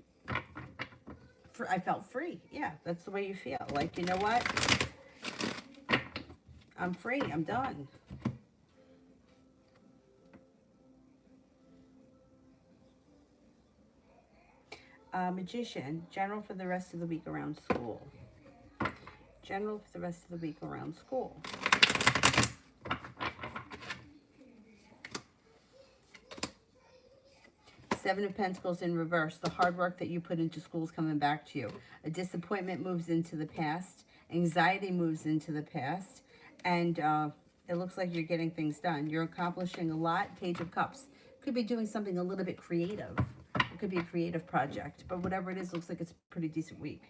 I felt free. Yeah, that's the way you feel. Like, you know what? I'm free. I'm done. Magician, general for the rest of the week around school. General for the rest of the week around school. Seven of Pentacles in reverse. The hard work that you put into school is coming back to you. A disappointment moves into the past. Anxiety moves into the past. And it looks like you're getting things done. You're accomplishing a lot. Page of Cups. Could be doing something a little bit creative. It could be a creative project. But whatever it is, looks like it's a pretty decent week.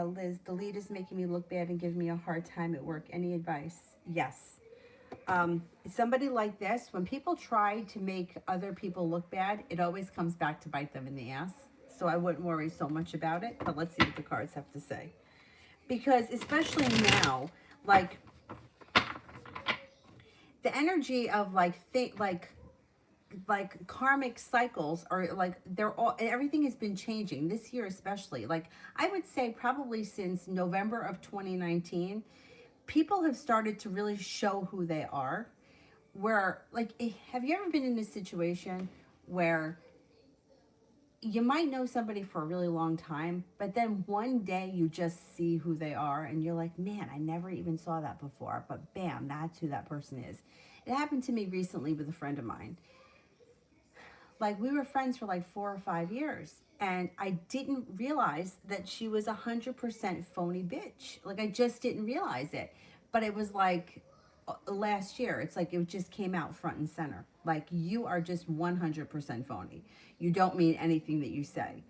Liz, the lead is making me look bad and give me a hard time at work. Any advice? Yes. Somebody like this, when people try to make other people look bad, it always comes back to bite them in the ass. So I wouldn't worry so much about it, but let's see what the cards have to say. Because especially now, like, the energy of like karmic cycles are like, they're all, everything has been changing this year, especially. Like, I would say probably since November of 2019, people have started to really show who they are. Where, like, have you ever been in a situation where you might know somebody for a really long time, but then one day you just see who they are and you're like, man, I never even saw that before, but bam, that's who that person is. It happened to me recently with a friend of mine. Like, we were friends for like 4 or 5 years, and I didn't realize that she was 100% phony bitch. Like, I just didn't realize it. But it was like last year, it's like it just came out front and center. Like, you are just 100% phony. You don't mean anything that you say.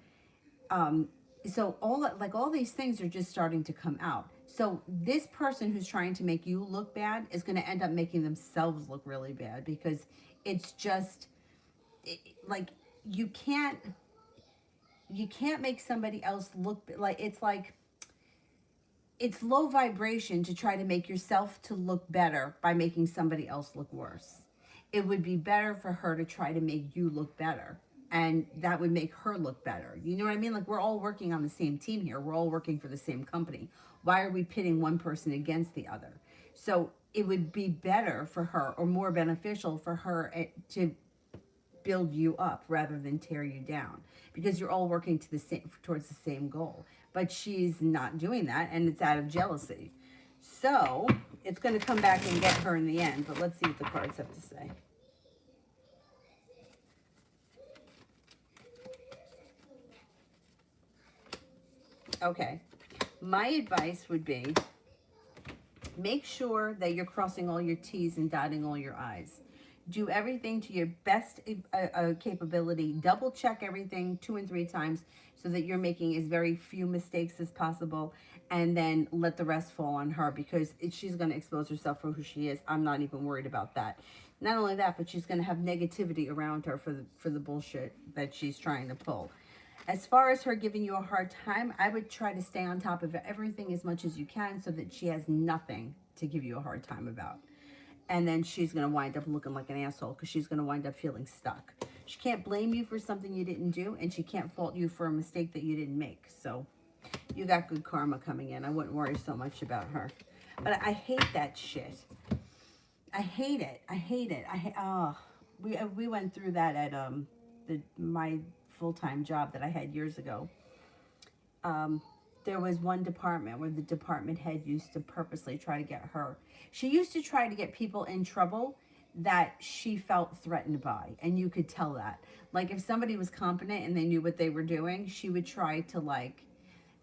So all these things are just starting to come out. So this person who's trying to make you look bad is going to end up making themselves look really bad, because it's just like you can't make somebody else look like, it's low vibration to try to make yourself to look better by making somebody else look worse. It would be better for her to try to make you look better, and that would make her look better. You know what I mean? Like, we're all working on the same team here. We're all working for the same company. Why are we pitting one person against the other? So it would be better for her, or more beneficial for her, to build you up rather than tear you down, because you're all working to towards the same goal. But she's not doing that, and it's out of jealousy. So it's going to come back and get her in the end. But let's see what the cards have to say. Okay, my advice would be, make sure that you're crossing all your T's and dotting all your I's. Do everything to your best capability. Double check everything 2 and 3 times so that you're making as very few mistakes as possible, and then let the rest fall on her, because she's going to expose herself for who she is. I'm not even worried about that. Not only that, but she's going to have negativity around her for the bullshit that she's trying to pull. As far as her giving you a hard time, I would try to stay on top of everything as much as you can so that she has nothing to give you a hard time about. And then she's going to wind up looking like an asshole, because she's going to wind up feeling stuck. She can't blame you for something you didn't do, and she can't fault you for a mistake that you didn't make. So you got good karma coming in. I wouldn't worry so much about her. But I hate that shit. I hate it. I hate it. We went through that at my full-time job that I had years ago. There was one department where the department head used to purposely try to get her. She used to try to get people in trouble that she felt threatened by. And you could tell that. Like, if somebody was competent and they knew what they were doing, she would try to, like,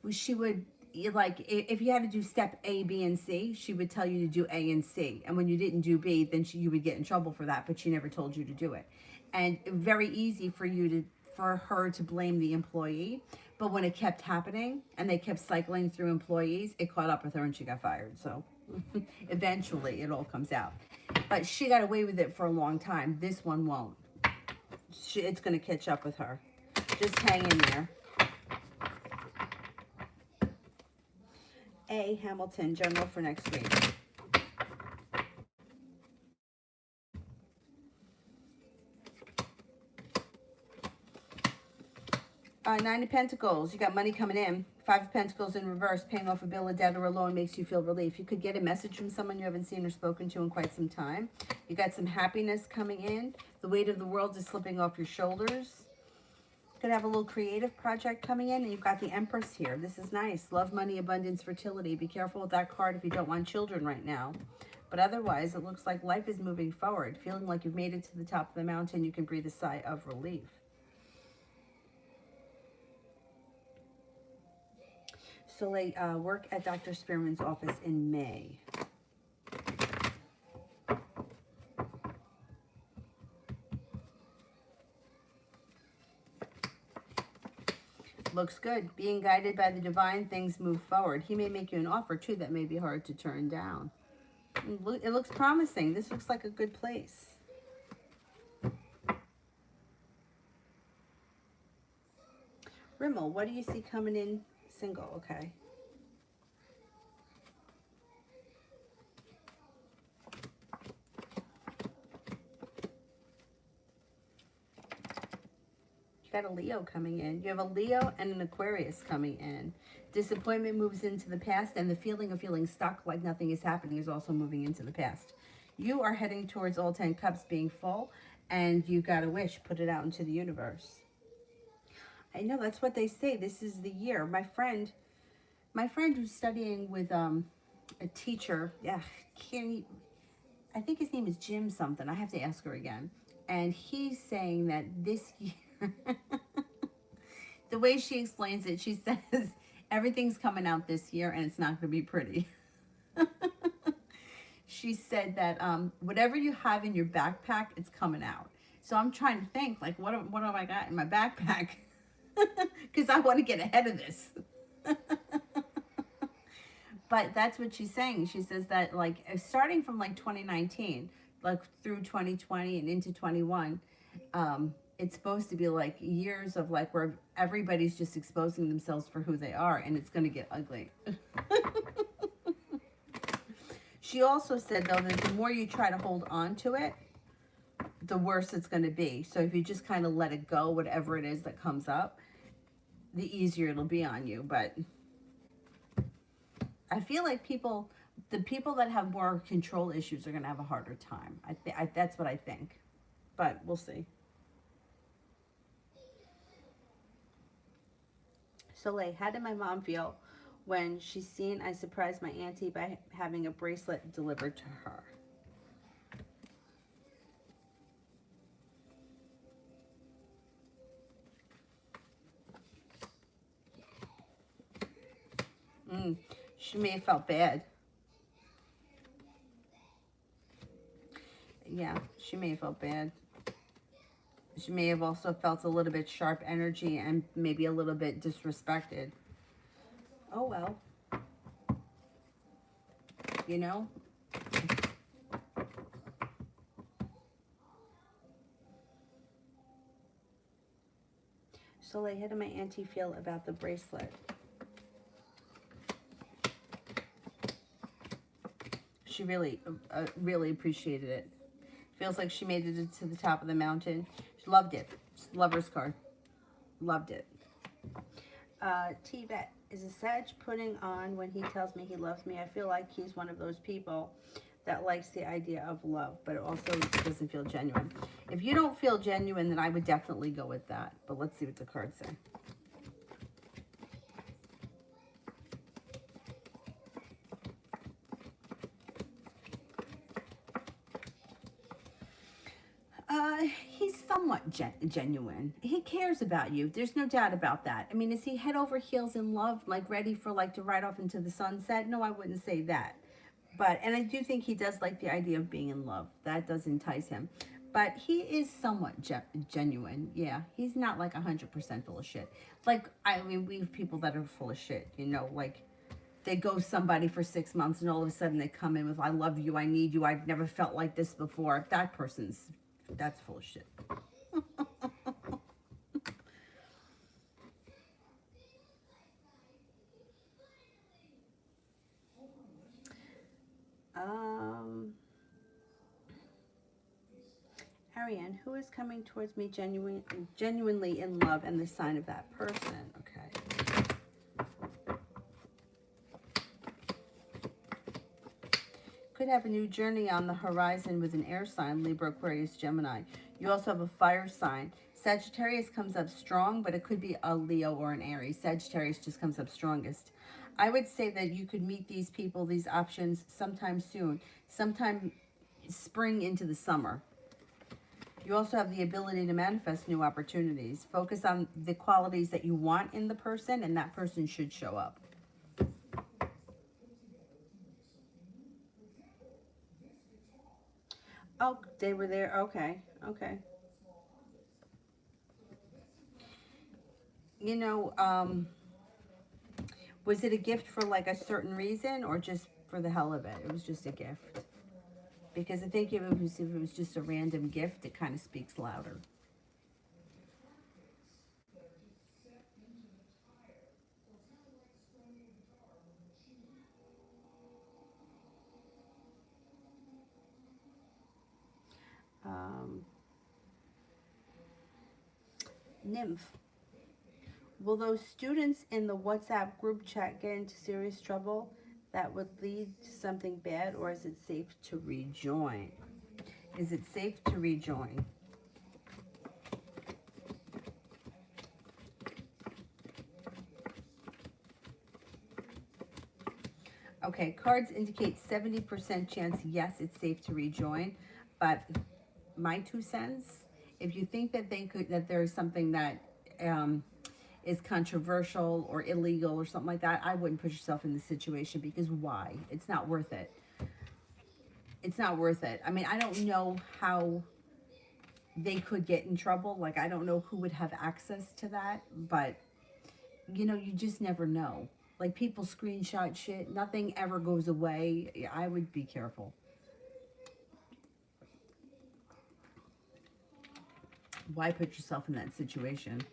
if you had to do step A, B, and C, she would tell you to do A and C. And when you didn't do B, then you would get in trouble for that, but she never told you to do it. And very easy for her to blame the employee. But when it kept happening and they kept cycling through employees, it caught up with her and she got fired. So eventually it all comes out. But she got away with it for a long time. This one won't. It's going to catch up with her. Just hang in there. A. Hamilton, general for next week. Nine of Pentacles, you got money coming in. Five of Pentacles in reverse, paying off a bill, a debt, or a loan makes you feel relief. You could get a message from someone you haven't seen or spoken to in quite some time. You got some happiness coming in. The weight of the world is slipping off your shoulders. Could have a little creative project coming in, and you've got the Empress here. This is nice. Love, money, abundance, fertility. Be careful with that card if you don't want children right now. But otherwise, it looks like life is moving forward. Feeling like you've made it to the top of the mountain, you can breathe a sigh of relief. So they work at Dr. Spearman's office in May. Looks good. Being guided by the divine, things move forward. He may make you an offer, too, that may be hard to turn down. It looks promising. This looks like a good place. Rimmel, what do you see coming in single? Okay. Got a Leo coming in. You have a Leo and an Aquarius coming in. Disappointment moves into the past, and the feeling of feeling stuck like nothing is happening is also moving into the past. You are heading towards all 10 cups being full, and you got a wish. Put it out into the universe. I know, that's what they say. This is the year. My friend who's studying with a teacher. Yeah, I think his name is Jim something. I have to ask her again. And he's saying that this year, the way she explains it, she says everything's coming out this year and it's not going to be pretty. She said that whatever you have in your backpack, it's coming out. So I'm trying to think, like, what have I got in my backpack? Because I want to get ahead of this. But that's what she's saying. She says that, like, starting from like 2019, like through 2020 and into 21, it's supposed to be like years of like where everybody's just exposing themselves for who they are, and it's going to get ugly. She also said, though, that the more you try to hold on to it, the worse it's going to be. So if you just kind of let it go, whatever it is that comes up, the easier it'll be on you. But I feel like the people that have more control issues are going to have a harder time. That's what I think. But we'll see. Soleil, how did my mom feel when she's seen I surprised my auntie by having a bracelet delivered to her? She may have felt bad. Yeah, she may have felt bad. She may have also felt a little bit sharp energy and maybe a little bit disrespected. Oh, well. You know? Soleil, how did my auntie feel about the bracelet? She really, really appreciated it. Feels like she made it to the top of the mountain. She loved it. Lover's card. Loved it. T-Bet, is a Sag putting on when he tells me he loves me? I feel like he's one of those people that likes the idea of love, but it also doesn't feel genuine. If you don't feel genuine, then I would definitely go with that. But let's see what the cards say. He's somewhat genuine. He cares about you. There's no doubt about that. I mean, is he head over heels in love, like ready for like to ride off into the sunset? No, I wouldn't say that. But, and I do think he does like the idea of being in love. That does entice him. But he is somewhat genuine. Yeah, he's not like 100% full of shit. Like, I mean, we have people that are full of shit, you know, like they ghost somebody for 6 months and all of a sudden they come in with, I love you, I need you, I've never felt like this before. That person's, that's full of shit. Marianne, who is coming towards me genuinely in love, and the sign of that person? Okay. Could have a new journey on the horizon with an air sign, Libra, Aquarius, Gemini. You also have a fire sign. Sagittarius comes up strong, but it could be a Leo or an Aries. Sagittarius just comes up strongest. I would say that you could meet these people, these options, sometime soon, sometime spring into the summer. You also have the ability to manifest new opportunities. Focus on the qualities that you want in the person, and that person should show up. Oh, they were there. Okay. Okay. You know, was it a gift for like a certain reason, or just for the hell of it? It was just a gift. Because I think if it was just a random gift, it kind of speaks louder. Um, Nymph. Will those students in the WhatsApp group chat get into serious trouble that would lead to something bad, or is it safe to rejoin? Is it safe to rejoin? Okay, cards indicate 70% chance, yes, it's safe to rejoin, but my 2 cents, if you think that that there is something that is controversial or illegal or something like that, I wouldn't put yourself in this situation, because why? It's not worth it. It's not worth it. I mean, I don't know how they could get in trouble. Like, I don't know who would have access to that, but you know, you just never know. Like, people screenshot shit. Nothing ever goes away. I would be careful. Why put yourself in that situation?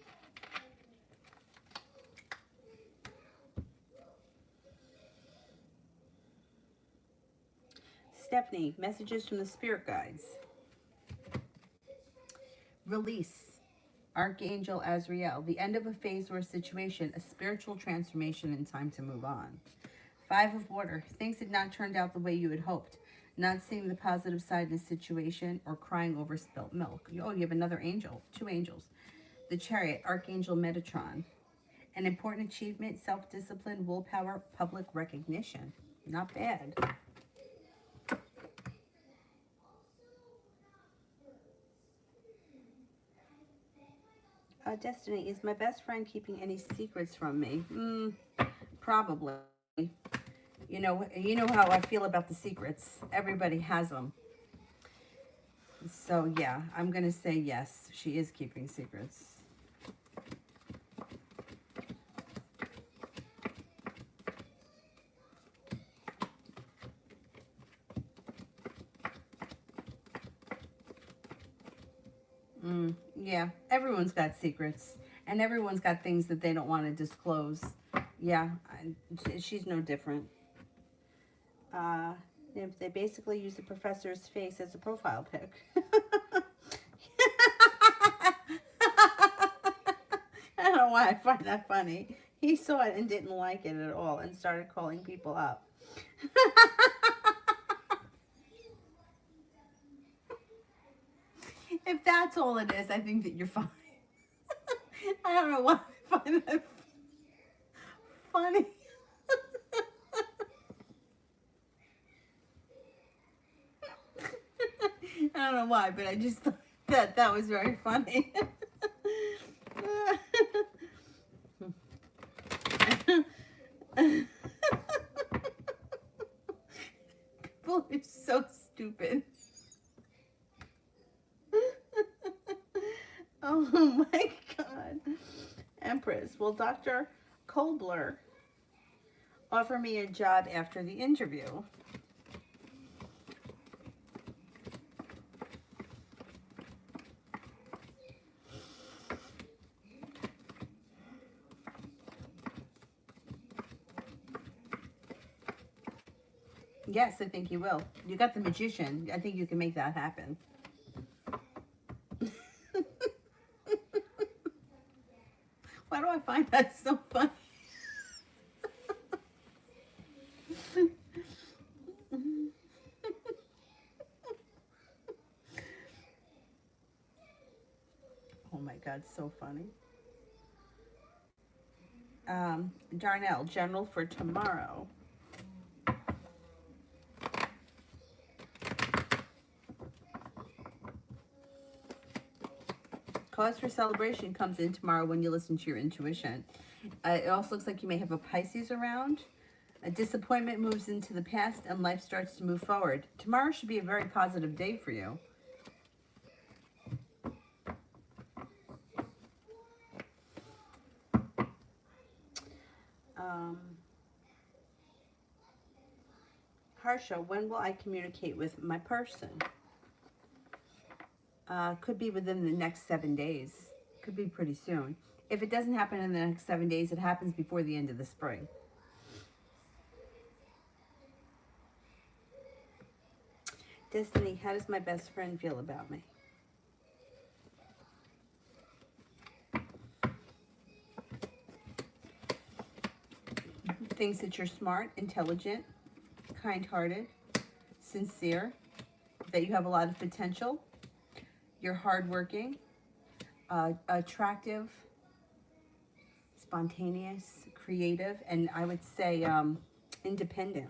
Stephanie, messages from the spirit guides. Release. Archangel Azrael, the end of a phase or a situation, a spiritual transformation, and time to move on. 5 of Water, things had not turned out the way you had hoped. Not seeing the positive side in a situation, or crying over spilt milk. Oh, you have another angel, 2 angels. The Chariot, Archangel Metatron. An important achievement, self-discipline, willpower, public recognition. Not bad. Destiny, is my best friend keeping any secrets from me? Probably. You know how I feel about the secrets. Everybody has them. So yeah, I'm gonna say yes. She is keeping secrets. Yeah, everyone's got secrets, and everyone's got things that they don't want to disclose. Yeah, she's no different. If they basically use the professor's face as a profile pic. I don't know why I find that funny. He saw it and didn't like it at all and started calling people up. If that's all it is, I think that you're fine. I don't know why I find that funny. I don't know why, but I just thought that was very funny. People are so stupid. Oh my God. Empress, will Dr. Kobler offer me a job after the interview? Yes, I think you will. You got the Magician. I think you can make that happen. Why do I find that so funny? Oh my God, so funny. Darnell, general for tomorrow. Cause for celebration comes in tomorrow when you listen to your intuition. It also looks like you may have a Pisces around. A disappointment moves into the past and life starts to move forward. Tomorrow should be a very positive day for you. Harsha, when will I communicate with my person? Could be within the next 7 days. Could be pretty soon. If it doesn't happen in the next 7 days, it happens before the end of the spring. Destiny, how does my best friend feel about me? Thinks that you're smart, intelligent, kind-hearted, sincere, that you have a lot of potential, you're hardworking, attractive, spontaneous, creative, and I would say independent.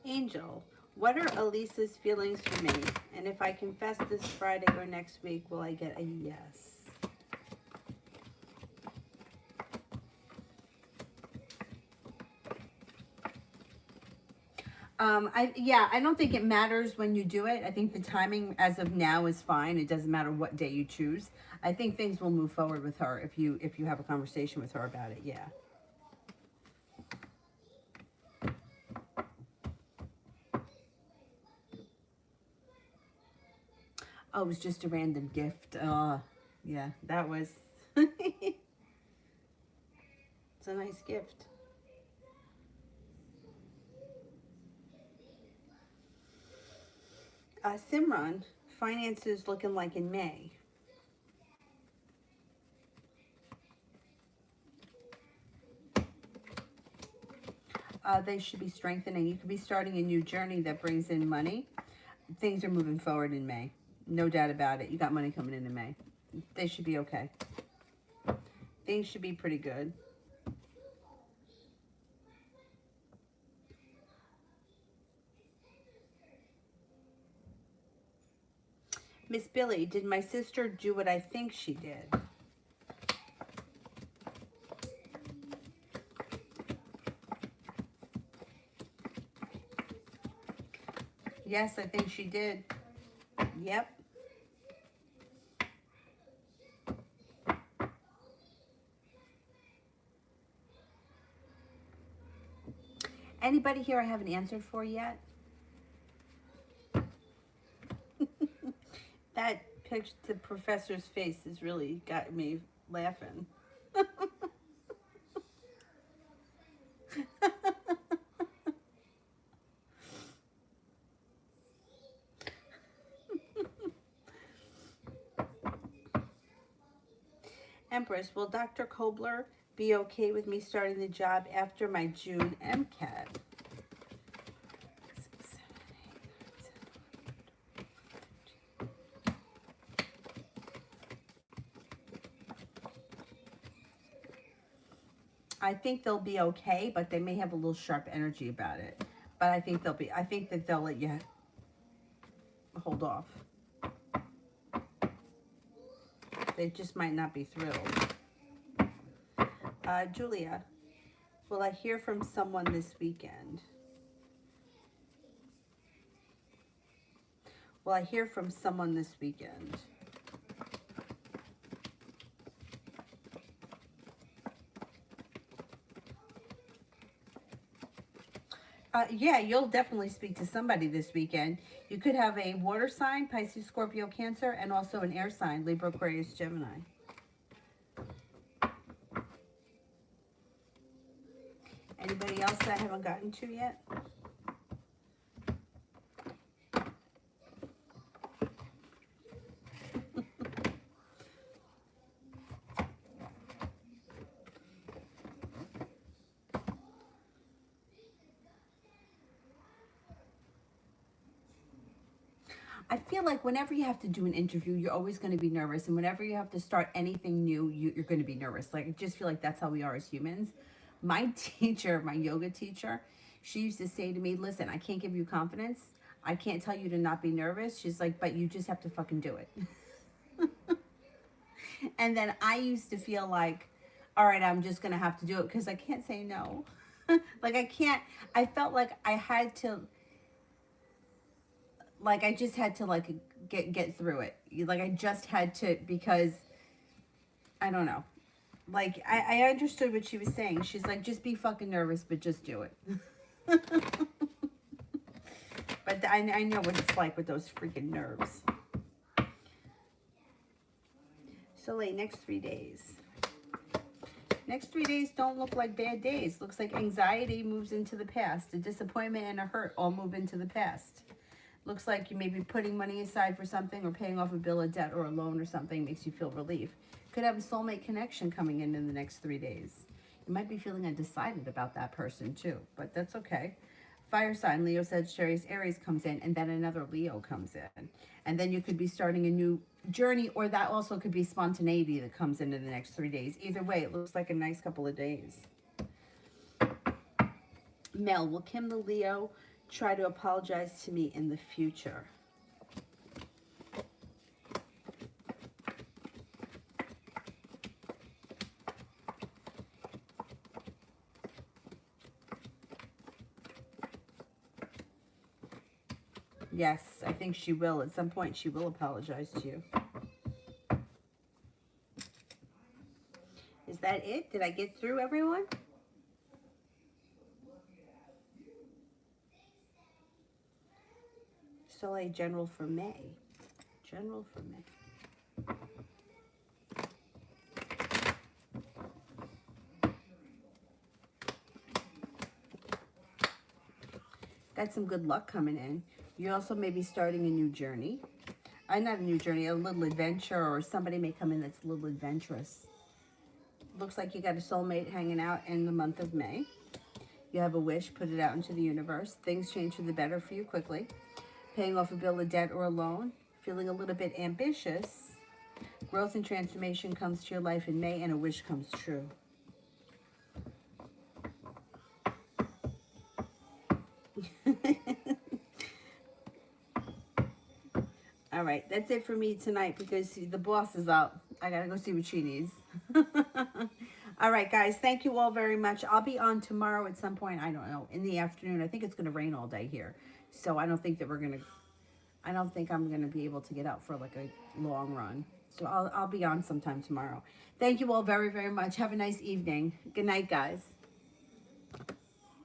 Angel, what are Elisa's feelings for me? And if I confess this Friday or next week, will I get a yes? I don't think it matters when you do it. I think the timing as of now is fine. It doesn't matter what day you choose. I think things will move forward with her if you have a conversation with her about it. Yeah. Oh, it was just a random gift. Yeah, that was. It's a nice gift. Simran, finances looking like in May. They should be strengthening. You could be starting a new journey that brings in money. Things are moving forward in May. No doubt about it. You got money coming in May. They should be okay. Things should be pretty good. Miss Billy, did my sister do what I think she did? Yes, I think she did. Yep. Anybody here I haven't answered for yet? That picture, the professor's face has really got me laughing. Empress, will Dr. Kobler be okay with me starting the job after my June MCAT? I think they'll be okay, but they may have a little sharp energy about it. But I think I think that they'll let you hold off. They just might not be thrilled. Julia, will I hear from someone this weekend? Will I hear from someone this weekend? Yeah, you'll definitely speak to somebody this weekend. You could have a water sign, Pisces, Scorpio, Cancer, and also an air sign, Libra, Aquarius, Gemini. Anybody else that I haven't gotten to yet? I feel like whenever you have to do an interview, you're always going to be nervous. And whenever you have to start anything new, you're going to be nervous. Like, I just feel like that's how we are as humans. My teacher, my yoga teacher, she used to say to me, listen, I can't give you confidence. I can't tell you to not be nervous. She's like, but you just have to fucking do it. And then I used to feel like, all right, I'm just going to have to do it because I can't say no. Like, I felt like I had to, like, I just had to, like, get through it. Like, I just had to, because, I don't know. Like, I understood what she was saying. She's like, just be fucking nervous, but just do it. But I know what it's like with those freaking nerves. So, like, next 3 days. Next 3 days don't look like bad days. Looks like anxiety moves into the past. A disappointment and a hurt all move into the past. Looks like you may be putting money aside for something or paying off a bill of debt or a loan or something makes you feel relief. Could have a soulmate connection coming in the next 3 days. You might be feeling undecided about that person too, but that's okay. Fire sign, Leo, Sagittarius, Aries comes in, and then another Leo comes in. And then you could be starting a new journey, or that also could be spontaneity that comes in the next 3 days. Either way, it looks like a nice couple of days. Mel, will Kim the Leo try to apologize to me in the future? Yes, I think she will. At some point, she will apologize to you. Is that it? Did I get through everyone? Soleil general for May. General for May. Got some good luck coming in. You also may be starting a new journey. Not a new journey, a little adventure, or somebody may come in that's a little adventurous. Looks like you got a soulmate hanging out in the month of May. You have a wish, put it out into the universe. Things change for the better for you quickly. Paying off a bill of debt or a loan. Feeling a little bit ambitious. Growth and transformation comes to your life in May, and a wish comes true. All right, that's it for me tonight because the boss is up. I gotta go see what she needs. All right, guys, thank you all very much. I'll be on tomorrow at some point. I don't know, in the afternoon. I think it's gonna rain all day here, so I don't think that I don't think I'm gonna be able to get out for like a long run. So I'll be on sometime tomorrow. Thank you all very, very much. Have a nice evening. Good night, guys.